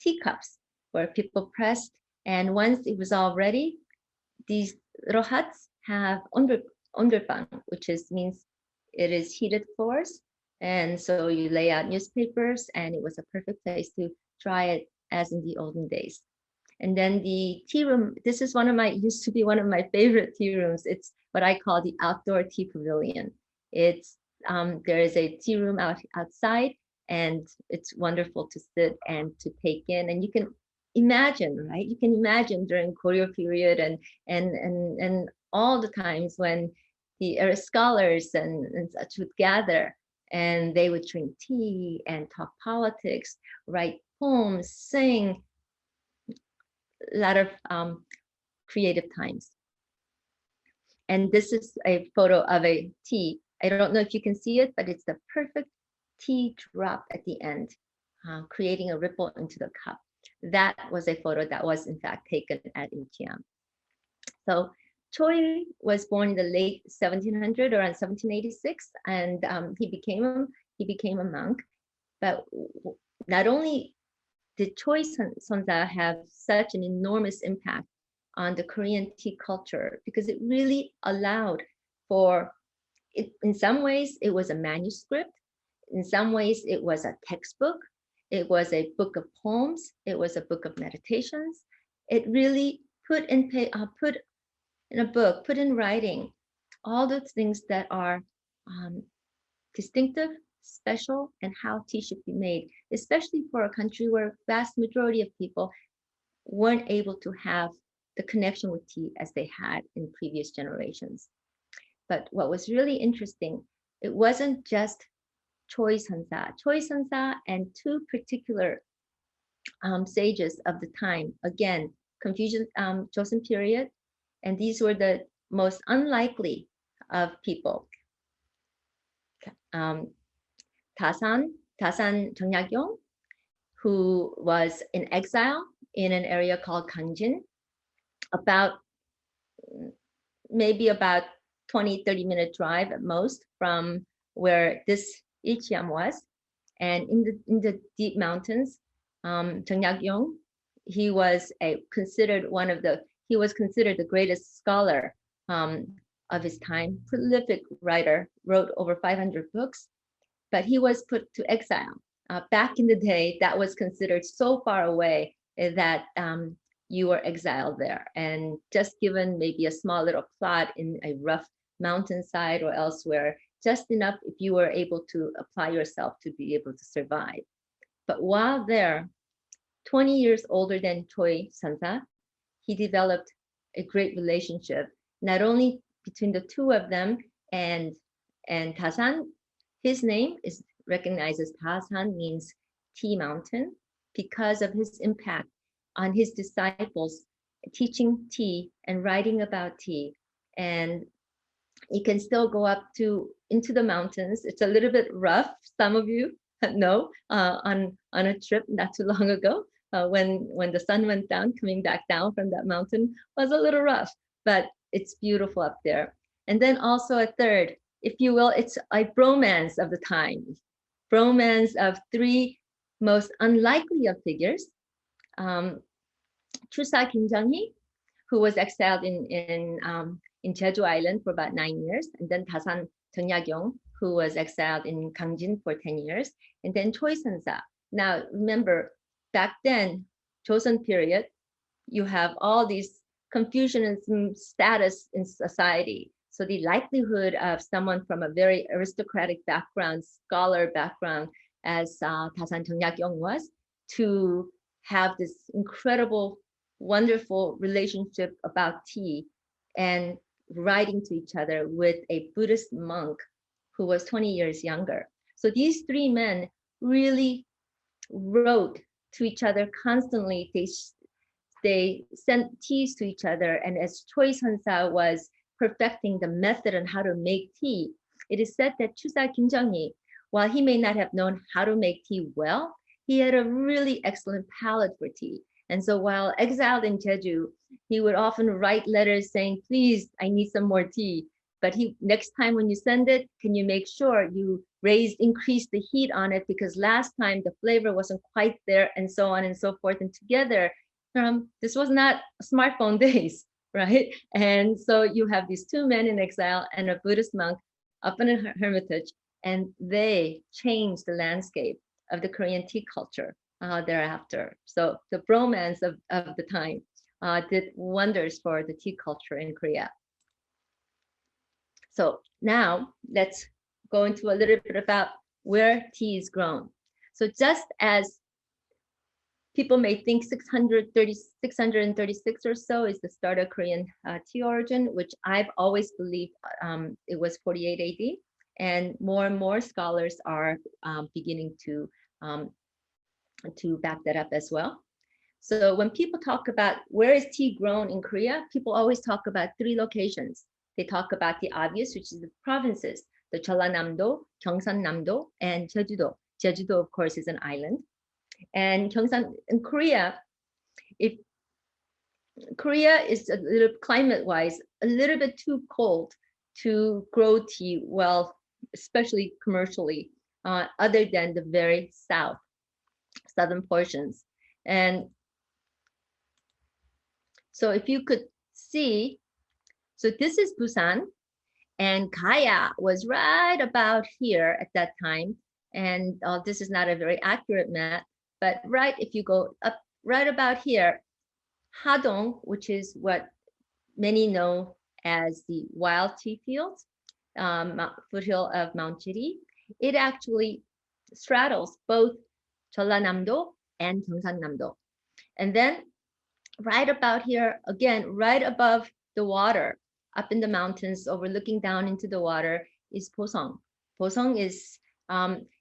teacups where people pressed. And once it was all ready, these little huts have onderbang, which means it is heated floors. And so you lay out newspapers, and it was a perfect place to try it as in the olden days. And then the tea room, this is used to be one of my favorite tea rooms. It's what I call the Outdoor Tea Pavilion. It's, there is a tea room outside, and it's wonderful to sit and to take in. And you can imagine, right? You can imagine during Goryeo period and all the times when the scholars and such would gather, and they would drink tea and talk politics, write poems, sing, a lot of creative times. And this is a photo of a tea. I don't know if you can see it, but it's the perfect tea drop at the end, creating a ripple into the cup. That was a photo that was in fact taken at Ichiam. So Choi was born in the late 1700, around 1786, and he became a monk. But not only did Choi Sonja have such an enormous impact on the Korean tea culture, because it really allowed for it. In some ways, it was a manuscript. In some ways, it was a textbook. It was a book of poems. It was a book of meditations. It really put in a book, put in writing, all those things that are distinctive, special, and how tea should be made, especially for a country where vast majority of people weren't able to have the connection with tea as they had in previous generations. But what was really interesting, it wasn't just Choi Sonsa and two particular sages of the time, again, Confucian Joseon period, and these were the most unlikely of people. Dasan Jeongnagyeong, who was in exile in an area called Gangjin, about maybe about 20-30 minute drive at most from where this Ichiam was. And in the deep mountains, Jung Yak-yong, he was considered the greatest scholar of his time, prolific writer, wrote over 500 books, but he was put to exile. Back in the day, that was considered so far away that you were exiled there and just given maybe a small little plot in a rough mountainside or elsewhere, just enough if you were able to apply yourself to be able to survive. But while there, 20 years older than Choi Sansa, he developed a great relationship, not only between the two of them and Tasan. His name is recognized as Tasan, means tea mountain, because of his impact on his disciples teaching tea and writing about tea. And you can still go up into the mountains. It's a little bit rough. Some of you know on a trip not too long ago, when the sun went down, coming back down from that mountain was a little rough, but it's beautiful up there. And then also a third, if you will, it's a bromance of the time, bromance of three most unlikely of figures. Chusa Kim Jung-hee, who was exiled in Jeju Island for about 9 years, and then Dasan Jung Yak-yong, who was exiled in Gangjin for 10 years, and then Choi Sansa. Now, remember, back then, Joseon period, you have all these confusion and status in society. So the likelihood of someone from a very aristocratic background, scholar background, as Dasan Jung Yak-yong was, to have this incredible, wonderful relationship about tea and writing to each other with a Buddhist monk who was 20 years younger. So these three men really wrote to each other constantly. They sent teas to each other, and as Choi Sansa was perfecting the method on how to make tea, it is said that Chusa Kim Jung-hee, while he may not have known how to make tea well, he had a really excellent palate for tea. And so while exiled in Jeju, he would often write letters saying, please, I need some more tea. But next time when you send it, can you make sure you increase the heat on it, because last time the flavor wasn't quite there, and so on and so forth. And together, this was not smartphone days, right? And so you have these two men in exile and a Buddhist monk up in a hermitage, and they changed the landscape of the Korean tea culture thereafter. So the bromance of the time did wonders for the tea culture in Korea. So now let's go into a little bit about where tea is grown. So just as people may think 636 or so is the start of Korean tea origin, which I've always believed it was 48 AD. And more scholars are beginning to back that up as well. So when people talk about where is tea grown in Korea, people always talk about three locations. They talk about the obvious, which is the provinces, the Jeollanam-do, Gyeongsang-nam-do, and Jeju-do. Jeju-do, of course, is an island. And Gyeongsang in Korea, Korea is a little climate-wise a little bit too cold to grow tea well, especially commercially, other than the very southern portions. And so if you could see, so this is Busan, and Gaya was right about here at that time. And this is not a very accurate map, but right, if you go up right about here, Hadong, which is what many know as the wild tea fields, foothill of Mount Jiri, it actually straddles both Jeollanam-do and Gyeongsang-nam-do. And then right about here, again, right above the water, up in the mountains, overlooking down into the water, is Posong. Posong is,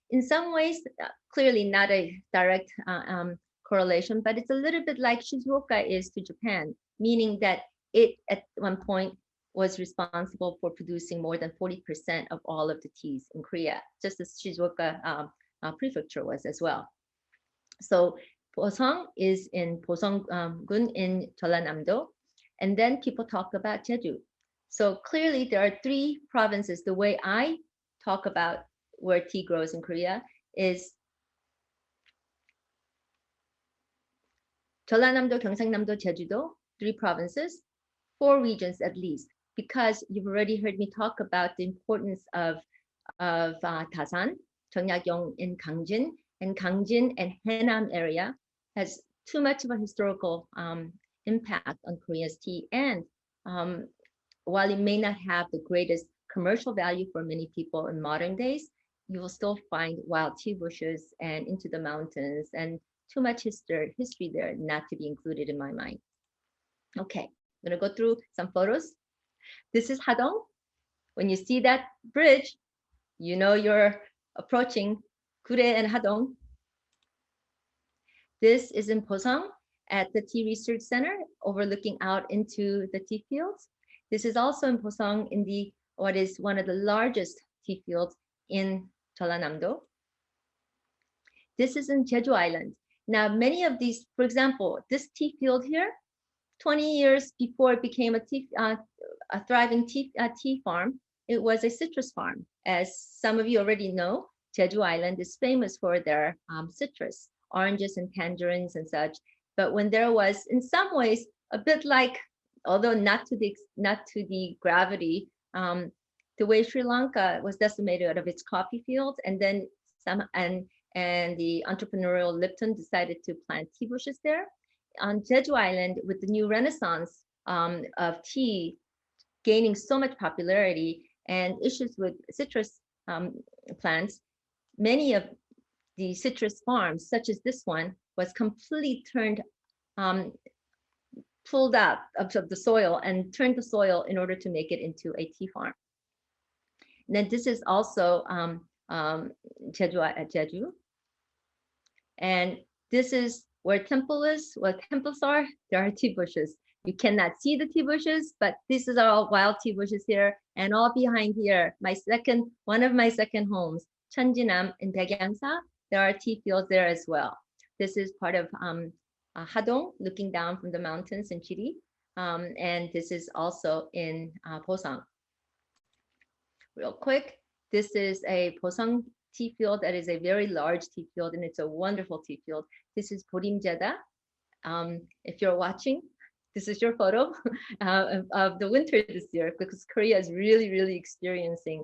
in some ways, clearly not a direct correlation, but it's a little bit like Shizuoka is to Japan, meaning that it at one point was responsible for producing more than 40% of all of the teas in Korea, just as Shizuoka prefecture was as well. So Posong is in Posong-gun in Jeollanam-do. And then people talk about Jeju. So clearly there are three provinces. The way I talk about where tea grows in Korea is Jeollanam-do, Gyeongsangnam-do, Jeju-do, three provinces, 4 regions at least, because you've already heard me talk about the importance of Dasan, Jeongnam-yong in Gangjin, and Gangjin and Haenam area has too much of a historical impact on Korea's tea. And while it may not have the greatest commercial value for many people in modern days, you will still find wild tea bushes and into the mountains and too much history there not to be included in my mind. Okay, I'm gonna go through some photos. This is Hadong. When you see that bridge, you know you're approaching Gure and Hadong. This is in Posong at the Tea Research Center, overlooking out into the tea fields. This is also in Posong in the what is one of the largest tea fields in Jeollanam-do. This is in Jeju Island. Now, many of these, for example, this tea field here, 20 years before it became a thriving tea farm, it was a citrus farm. As some of you already know, Jeju Island is famous for their citrus, oranges and tangerines and such. But when there was, in some ways, a bit like, although not to the gravity, the way Sri Lanka was decimated out of its coffee fields, and then and the entrepreneurial Lipton decided to plant tea bushes there. On Jeju Island, with the new renaissance of tea gaining so much popularity and issues with citrus plants, many of the citrus farms, such as this one, was completely pulled out of the soil and turned the soil in order to make it into a tea farm. And then this is also Jeju. And this is where temple is, where temples are. There are tea bushes. You cannot see the tea bushes, but this is all wild tea bushes here. And all behind here, one of my second homes, Cheonjinam in Baekhyangsa, there are tea fields there as well. This is part of Hadong, looking down from the mountains in Chiri. And this is also in Posong. Real quick, this is a Posong tea field that is a very large tea field, and it's a wonderful tea field. This is Borimjeda. If you're watching, this is your photo of the winter this year, because Korea is really, really experiencing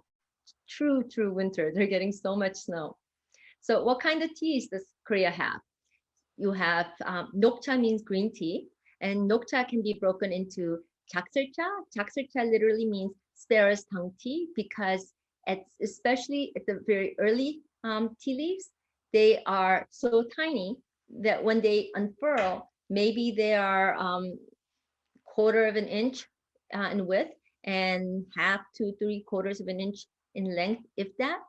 true winter. They're getting so much snow. So what kind of teas does Korea have? You have Nokcha means green tea, and Nokcha can be broken into Jaksercha. Jaksercha literally means sparrow's tongue tea, because especially at the very early tea leaves, they are so tiny that when they unfurl, maybe they are 1/4 of an inch in width and 1/2 to 3/4 of an inch in length, if that.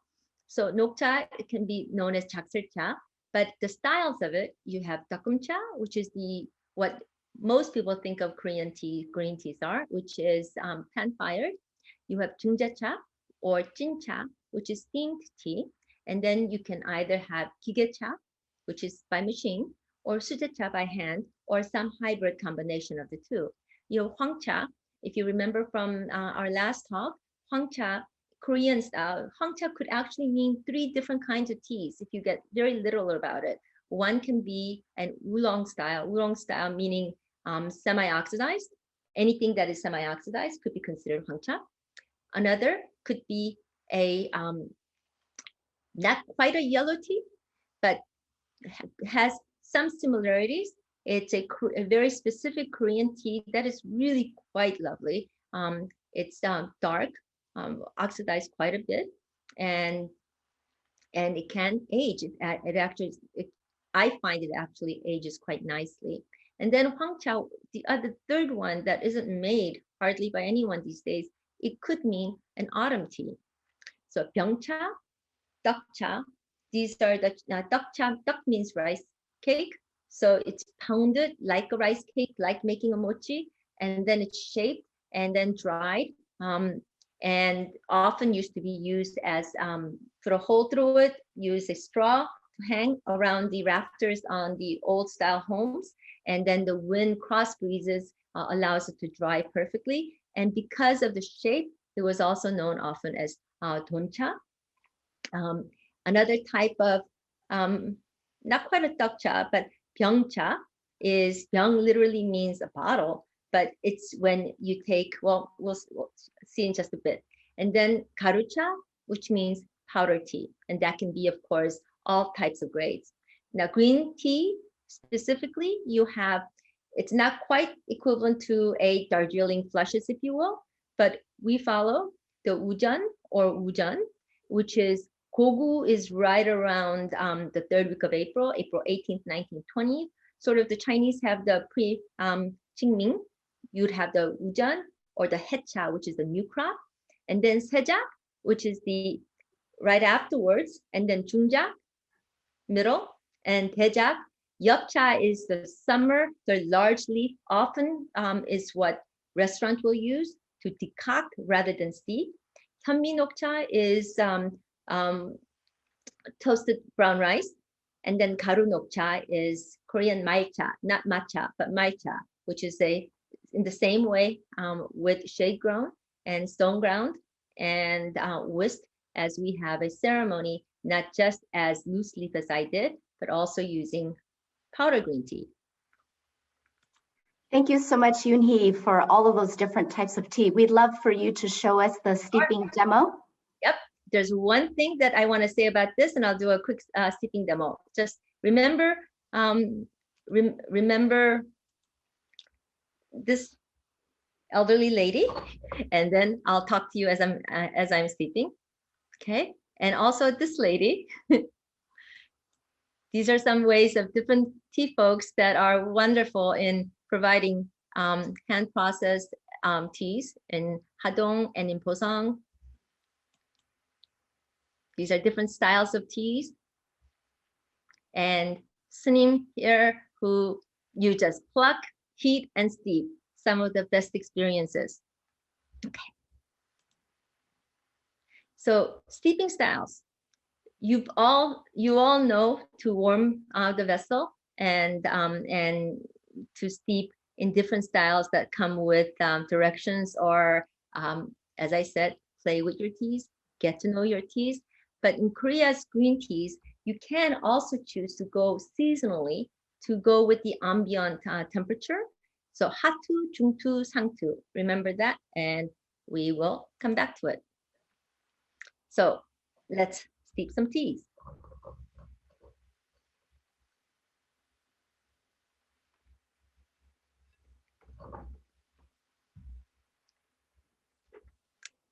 So Nokcha, it can be known as Jaksercha, but the styles of it, you have Dakumcha, which is what most people think of Korean tea, green teas are, which is pan-fired. You have Jungjacha or Jincha, which is steamed tea. And then you can either have Gigecha, which is by machine, or Sujacha by hand, or some hybrid combination of the two. You have Hwangcha. If you remember from our last talk, Hwangcha, Korean style, Hwangcha could actually mean 3 different kinds of teas if you get very literal about it. One can be an oolong style meaning semi-oxidized. Anything that is semi-oxidized could be considered Hwangcha. Another could be a not quite a yellow tea, but has some similarities. It's a very specific Korean tea that is really quite lovely. It's dark, oxidized quite a bit, and it can age. I find it actually ages quite nicely. And then Hwangcha, the third one that isn't made hardly by anyone these days, it could mean an autumn tea. So Byungcha, Dokcha, these are the Dokcha. Dok means rice cake. So it's pounded like a rice cake, like making a mochi, and then it's shaped and then dried, and often used to be used as put a hole through it, use a straw to hang around the rafters on the old style homes. And then the wind cross breezes allows it to dry perfectly. And because of the shape, it was also known often as doncha. Another type of, not quite a tteokcha, but byungcha is, byung literally means a bottle, but it's when you take, well, we'll see in just a bit. And then garucha, which means powder tea. And that can be, of course, all types of grades. Now, green tea specifically, you have, it's not quite equivalent to a Darjeeling flushes, if you will, but we follow the ujan or ujan, which is, Gogu is right around the 3rd week of April, April 18th, 19th, 20th. Sort of the Chinese have the Qingming, you'd have the ujan or the hecha, which is the new crop, and then sejak, which is the right afterwards, and then jungjak, middle, and daejak. Yeopcha is the summer, the large leaf, often is what restaurants will use to decoct rather than steep. Hanminokcha is toasted brown rice. And then garunokcha is Korean malcha, not matcha, but malcha, which is in the same way with shade grown and stone ground and whisked, as we have a ceremony, not just as loose leaf as I did, but also using powder green tea. Thank you so much, Yoon Hee, for all of those different types of tea. We'd love for you to show us the steeping demo. Yep, there's one thing that I want to say about this, and I'll do a quick steeping demo. Just remember, remember this elderly lady, and then I'll talk to you as I'm steeping. Okay, and also this lady. These are some ways of different tea folks that are wonderful in providing hand processed teas in Hadong and in Posong. These are different styles of teas. And Snim here, who you just pluck, heat, and steep. Some of the best experiences. Okay. So steeping styles. You all know to warm the vessel and to steep in different styles that come with directions, or as I said, play with your teas, get to know your teas. But in Korea's green teas, you can also choose to go seasonally to go with the ambient temperature. So hatu, jungtu, sangtu. Remember that, and we will come back to it. So let's steep some teas.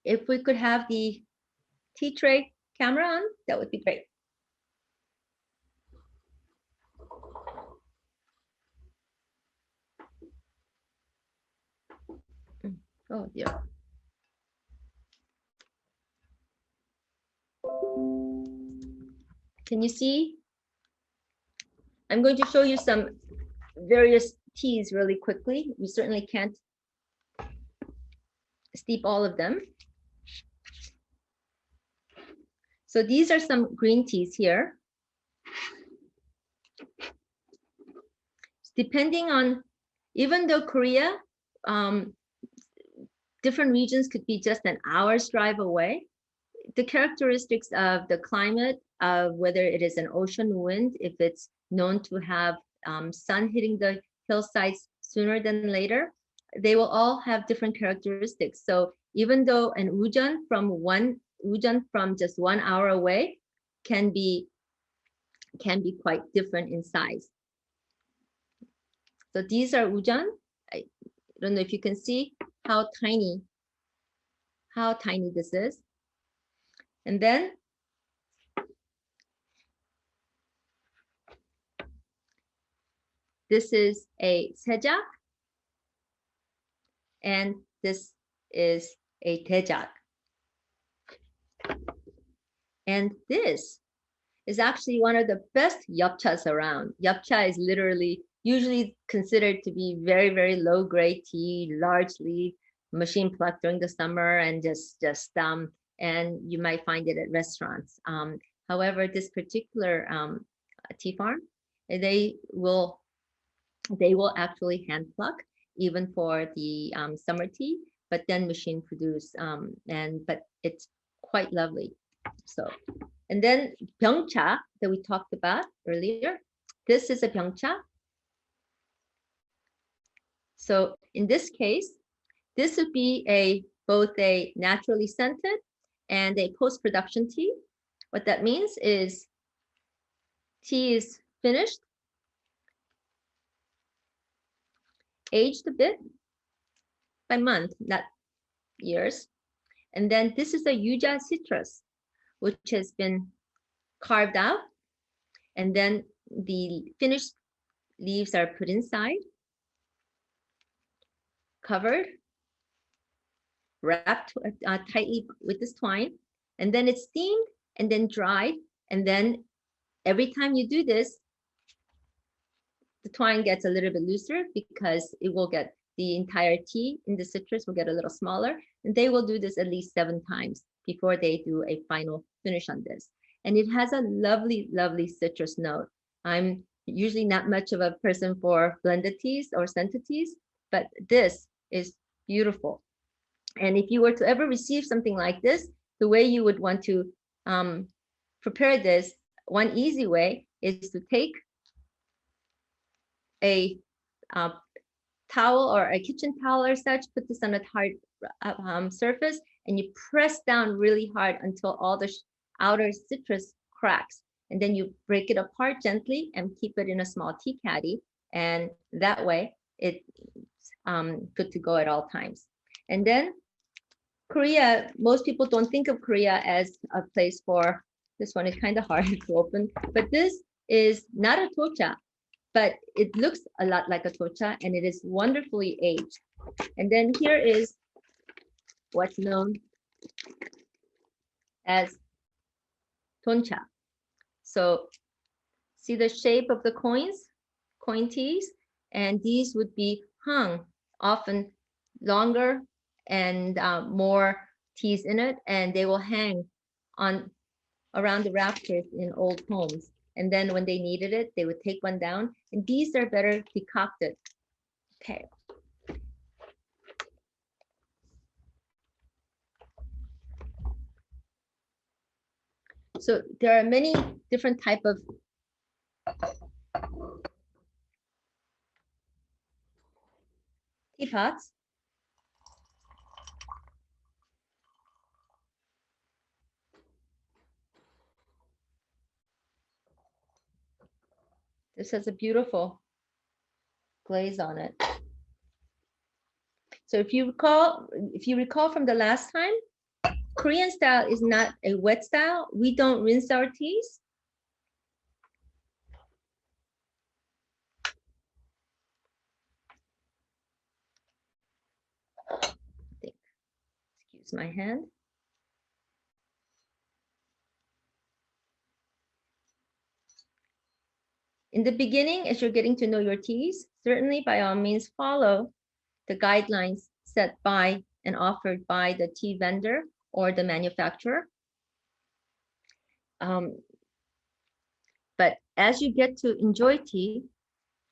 If we could have the tea tray camera on, that would be great. Oh dear. Can you see? I'm going to show you some various teas really quickly. We certainly can't steep all of them. So these are some green teas here. Depending on, even though Korea, different regions could be just an hour's drive away, the characteristics of the climate, whether it is an ocean wind, if it's known to have sun hitting the hillsides sooner than later, they will all have different characteristics. So even though an ujan from just 1 hour away can be quite different in size. So these are ujan. I don't know if you can see how tiny this is. And then this is a sejak, and this is a daejak. And this is actually one of the best yeopchas around. Yeopcha is literally usually considered to be very, very low grade tea, largely machine plucked during the summer, and and you might find it at restaurants. However, this particular tea farm, they will actually hand pluck even for the summer tea, but then machine produce, but it's quite lovely. So, and then byungcha that we talked about earlier. This is a byungcha. So in this case, this would be both a naturally scented and a post-production tea. What that means is tea is finished, aged a bit by month, not years. And then this is a yuja citrus, which has been carved out. And then the finished leaves are put inside, covered, wrapped tightly with this twine. And then it's steamed and then dried. And then every time you do this, the twine gets a little bit looser because it will get the entire tea in the citrus will get a little smaller. And they will do this at least 7 times before they do a final finish on this. And it has a lovely, lovely citrus note. I'm usually not much of a person for blended teas or scented teas, but this is beautiful. And if you were to ever receive something like this, the way you would want to prepare this, one easy way is to take a towel or a kitchen towel or such, put this on a hard surface, and you press down really hard until all the outer citrus cracks. And then you break it apart gently and keep it in a small tea caddy. And that way it's good to go at all times. And then Korea, most people don't think of Korea as a place for, this one is kind of hard to open, but this is not a tocha, but it looks a lot like a tocha and it is wonderfully aged. And then here is what's known as toncha. So see the shape of the coins, coin teas, and these would be hung, often longer and more teas in it, and they will hang on around the rafters in old homes. And then when they needed it, they would take one down, and these are better decocted. Okay. So there are many different type of teapots. This has a beautiful glaze on it. So if you recall from the last time, Korean style is not a wet style. We don't rinse our teas. Excuse my hand. In the beginning, as you're getting to know your teas, certainly by all means follow the guidelines set by and offered by the tea vendor or the manufacturer. But as you get to enjoy tea,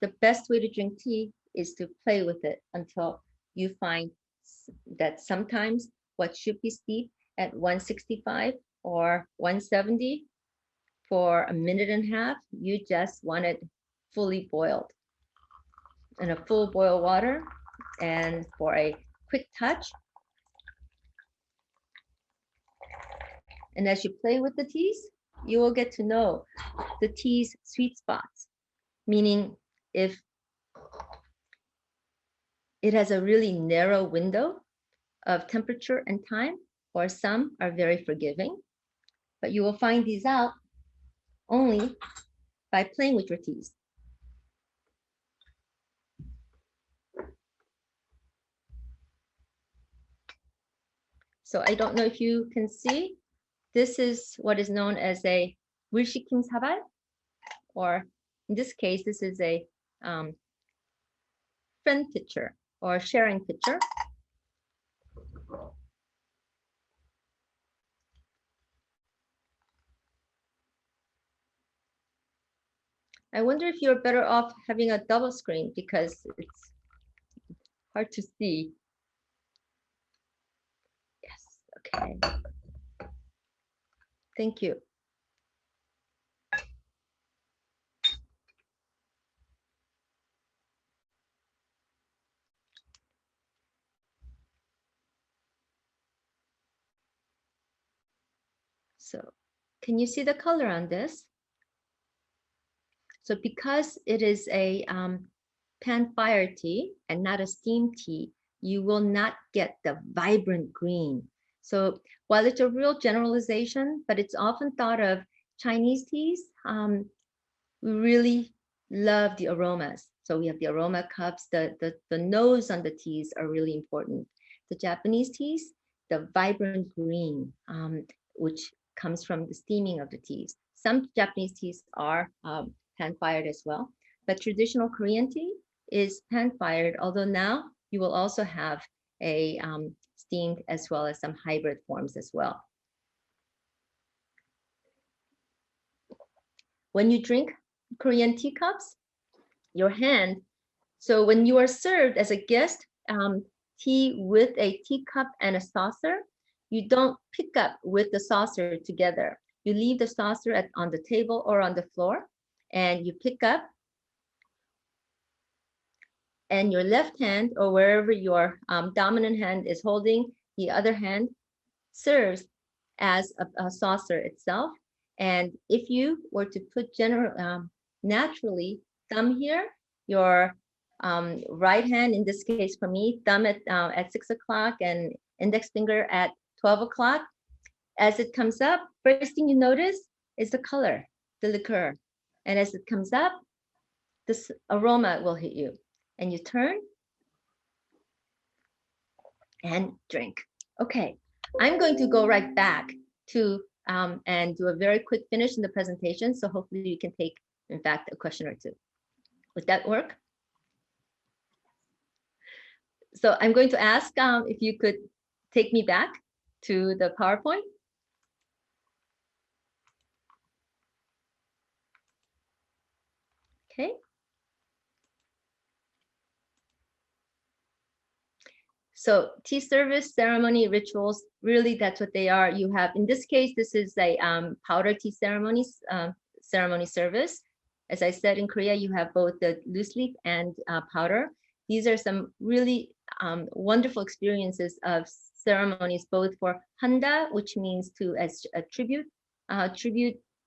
the best way to drink tea is to play with it until you find that sometimes what should be steeped at 165 or 170 for a minute and a half, you just want it fully boiled in a full boil water. And for a quick touch, and as you play with the teas, you will get to know the tea's sweet spots, meaning if it has a really narrow window of temperature and time, or some are very forgiving, but you will find these out only by playing with your teas. So I don't know if you can see, this is what is known as a 물시킴 사발, or in this case, this is a friend pitcher or sharing pitcher. I wonder if you're better off having a double screen because it's hard to see. Yes, okay. Thank you. So can you see the color on this? So because it is a pan-fire tea and not a steam tea, you will not get the vibrant green. So while it's a real generalization, but it's often thought of Chinese teas, we really love the aromas. So we have the aroma cups, the nose on the teas are really important. The Japanese teas, the vibrant green, which comes from the steaming of the teas. Some Japanese teas are pan-fired as well, but traditional Korean tea is pan-fired, although now you will also have a steamed as well as some hybrid forms as well. When you drink Korean teacups, your hand, so when you are served as a guest, tea with a teacup and a saucer, you don't pick up with the saucer together. You leave the saucer on the table or on the floor, and you pick up, and your left hand or wherever your dominant hand is holding, the other hand serves as a saucer itself. And if you were to put naturally thumb here, your right hand, in this case for me, thumb at 6 o'clock and index finger at 12 o'clock, as it comes up, first thing you notice is the color, the liqueur. And as it comes up, this aroma will hit you. And you turn and drink. Okay, I'm going to go right back to and do a very quick finish in the presentation. So hopefully you can take, in fact, a question or two. Would that work? So I'm going to ask if you could take me back to the PowerPoint. Okay. So tea service, ceremony, rituals, really that's what they are. You have, in this case, this is a powder tea ceremony service. As I said, in Korea, you have both the loose leaf and powder. These are some really wonderful experiences of ceremonies, both for handa, which means to as a tribute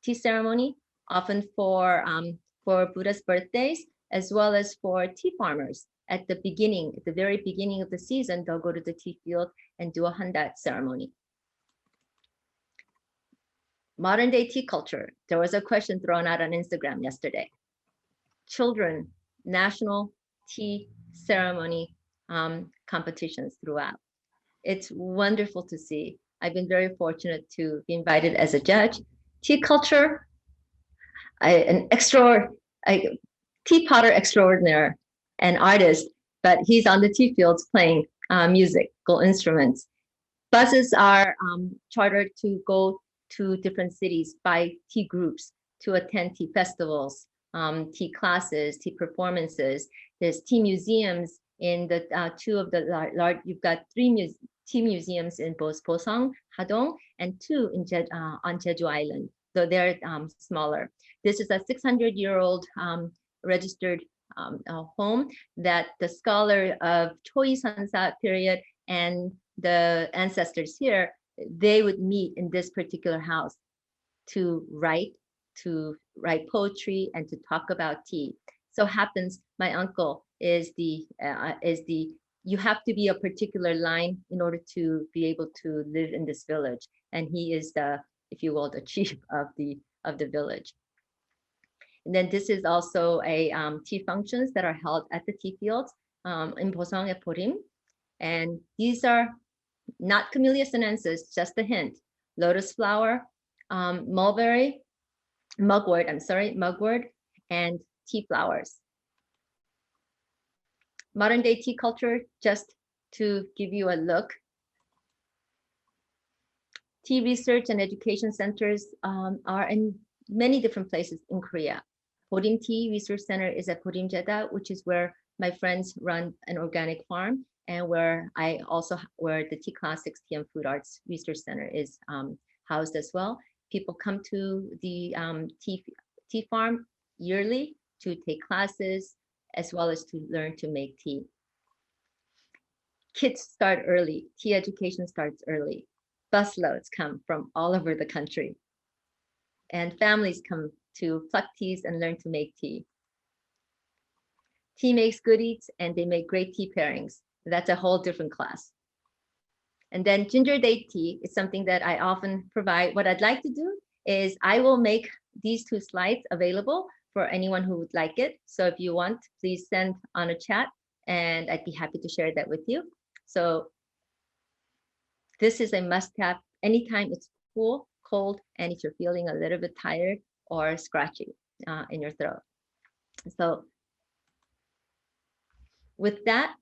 tea ceremony, often for Buddha's birthdays, as well as for tea farmers. At the very beginning of the season, they'll go to the tea field and do a handa ceremony. Modern day tea culture. There was a question thrown out on Instagram yesterday. Children, national tea ceremony competitions throughout. It's wonderful to see. I've been very fortunate to be invited as a judge. Tea culture, tea potter extraordinaire, an artist, but he's on the tea fields playing musical instruments. Buses are chartered to go to different cities by tea groups to attend tea festivals, tea classes, tea performances. There's tea museums in the two of the large, you've got three tea museums in both Posong, Hadong, and two in on Jeju Island. So they're smaller. This is a 600-year-old registered home that the scholar of Choi Sansa period and the ancestors here, they would meet in this particular house to write poetry and to talk about tea. So happens my uncle is the you have to be a particular line in order to be able to live in this village, and he is the, if you will, the chief of the village. And then this is also a tea functions that are held at the tea fields in Posong and Porim. And these are not Camellia sinensis, just a hint. Lotus flower, mulberry, mugwort, and tea flowers. Modern day tea culture, just to give you a look. Tea research and education centers are in many different places in Korea. Podim Tea Research Center is at Podim Jeddah, which is where my friends run an organic farm, and where the Tea Classics Tea and Food Arts Research Center is housed as well. People come to the tea farm yearly to take classes as well as to learn to make tea. Kids start early. Tea education starts early. Busloads come from all over the country. And families come to pluck teas and learn to make tea. Tea makes good eats, and they make great tea pairings. That's a whole different class. And then ginger date tea is something that I often provide. What I'd like to do is I will make these 2 slides available for anyone who would like it. So if you want, please send on a chat, and I'd be happy to share that with you. So this is a must-have anytime it's cool, cold, and if you're feeling a little bit tired or scratchy in your throat. So with that,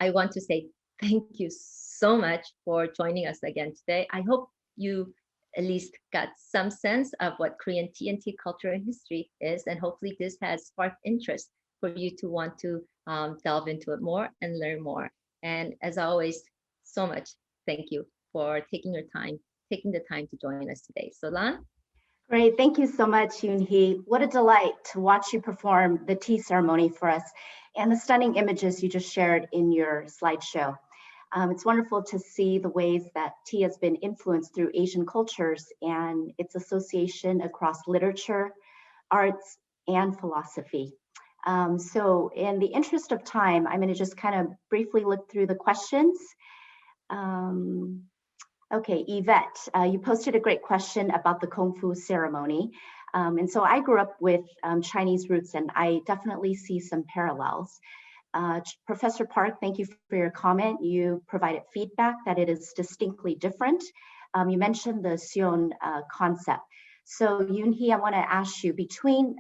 I want to say thank you so much for joining us again today. I hope you at least got some sense of what Korean tea and tea culture and history is, and hopefully this has sparked interest for you to want to delve into it more and learn more. And as always, so much thank you for taking the time to join us today. So Lan? Great, thank you so much, Yoon Hee. What a delight to watch you perform the tea ceremony for us and the stunning images you just shared in your slideshow. It's wonderful to see the ways that tea has been influenced through Asian cultures and its association across literature, arts, and philosophy. So in the interest of time, I'm going to just kind of briefly look through the questions. Okay, Yvette, you posted a great question about the Gongfu ceremony. And so I grew up with Chinese roots, and I definitely see some parallels. Professor Park, thank you for your comment. You provided feedback that it is distinctly different. You mentioned the Sion concept. So Yoon Hee, I want to ask you, between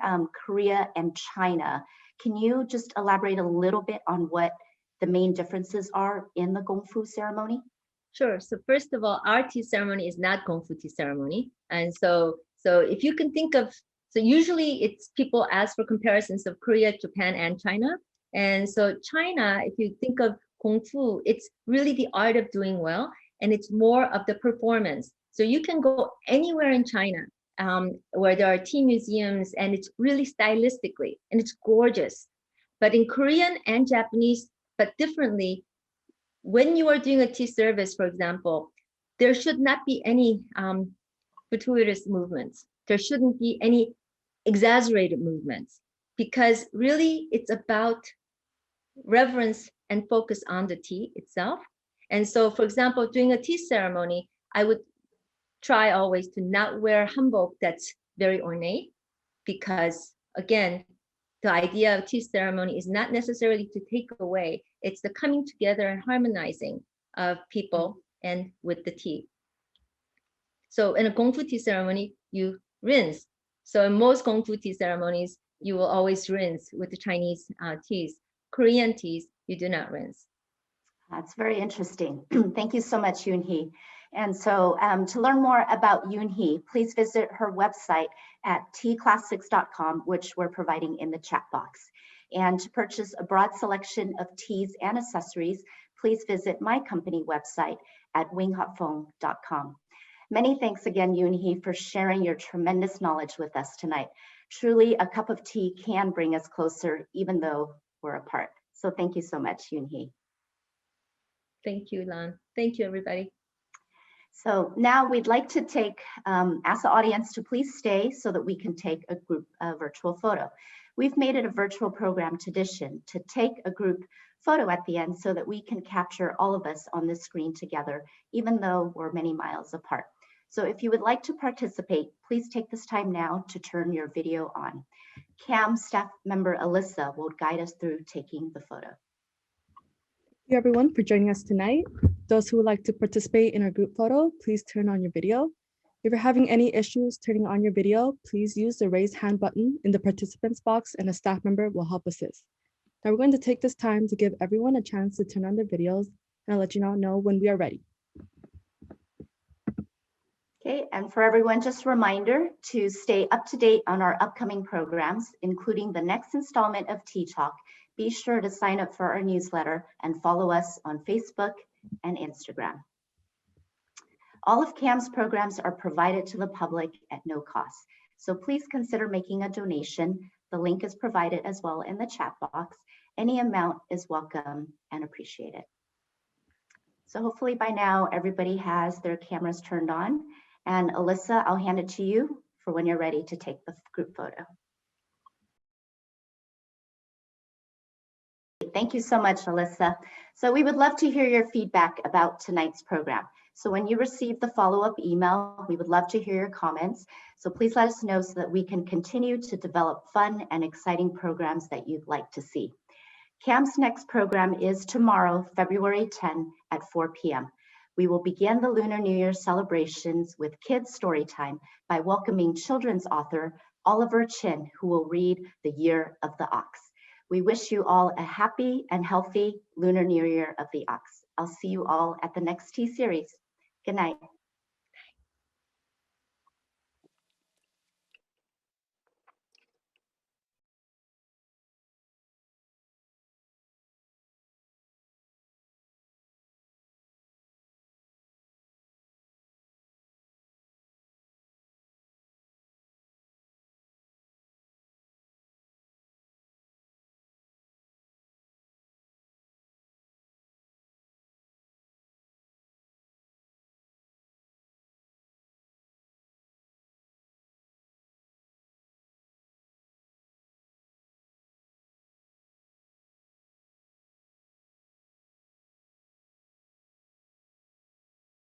Korea and China, can you just elaborate a little bit on what the main differences are in the Gongfu ceremony? Sure. So first of all, our tea ceremony is not Gongfu tea ceremony. And so if you can think of, so usually it's people ask for comparisons of Korea, Japan, and China. And so China, if you think of Gongfu, it's really the art of doing well, and it's more of the performance. So you can go anywhere in China where there are tea museums, and it's really stylistically, and it's gorgeous. But in Korean and Japanese, but differently, when you are doing a tea service, for example, there should not be any gratuitous movements. There shouldn't be any exaggerated movements, because really it's about reverence and focus on the tea itself. And so, for example, during a tea ceremony, I would try always to not wear hanbok that's very ornate, because again, the idea of tea ceremony is not necessarily to take away, it's the coming together and harmonizing of people and with the tea. So in a Gongfu tea ceremony, you rinse. So in most Gongfu tea ceremonies, you will always rinse with the Chinese teas. Korean teas, you do not rinse. That's very interesting. Thank you so much, Yoon Hee. And so to learn more about Yoon Hee, please visit her website at teaclassics.com, which we're providing in the chat box. And to purchase a broad selection of teas and accessories, please visit my company website at winghotphone.com. Many thanks again, Yoon Hee, for sharing your tremendous knowledge with us tonight. Truly, a cup of tea can bring us closer, even though we're apart. So thank you so much, Yoon Hee. Thank you, Lan. Thank you, everybody. So now we'd like to ask the audience to please stay so that we can take a group virtual photo. We've made it a virtual program tradition to take a group photo at the end so that we can capture all of us on this screen together, even though we're many miles apart. So if you would like to participate, please take this time now to turn your video on. CAM staff member Alyssa will guide us through taking the photo. Thank you everyone for joining us tonight. Those who would like to participate in our group photo, please turn on your video. If you're having any issues turning on your video, please use the raise hand button in the participants box and a staff member will help assist. Now we're going to take this time to give everyone a chance to turn on their videos, and I'll let you know when we are ready. Okay, and for everyone, just a reminder to stay up to date on our upcoming programs, including the next installment of Tea Talk. Be sure to sign up for our newsletter and follow us on Facebook and Instagram. All of CAM's programs are provided to the public at no cost, so please consider making a donation. The link is provided as well in the chat box. Any amount is welcome and appreciated. So hopefully by now everybody has their cameras turned on. And Alyssa, I'll hand it to you for when you're ready to take the group photo. Thank you so much, Alyssa. So we would love to hear your feedback about tonight's program. So when you receive the follow-up email, we would love to hear your comments. So please let us know so that we can continue to develop fun and exciting programs that you'd like to see. CAM's next program is tomorrow, February 10 at 4 p.m. We will begin the Lunar New Year celebrations with kids' story time by welcoming children's author Oliver Chin, who will read The Year of the Ox. We wish you all a happy and healthy Lunar New Year of the Ox. I'll see you all at the next tea series. Good night.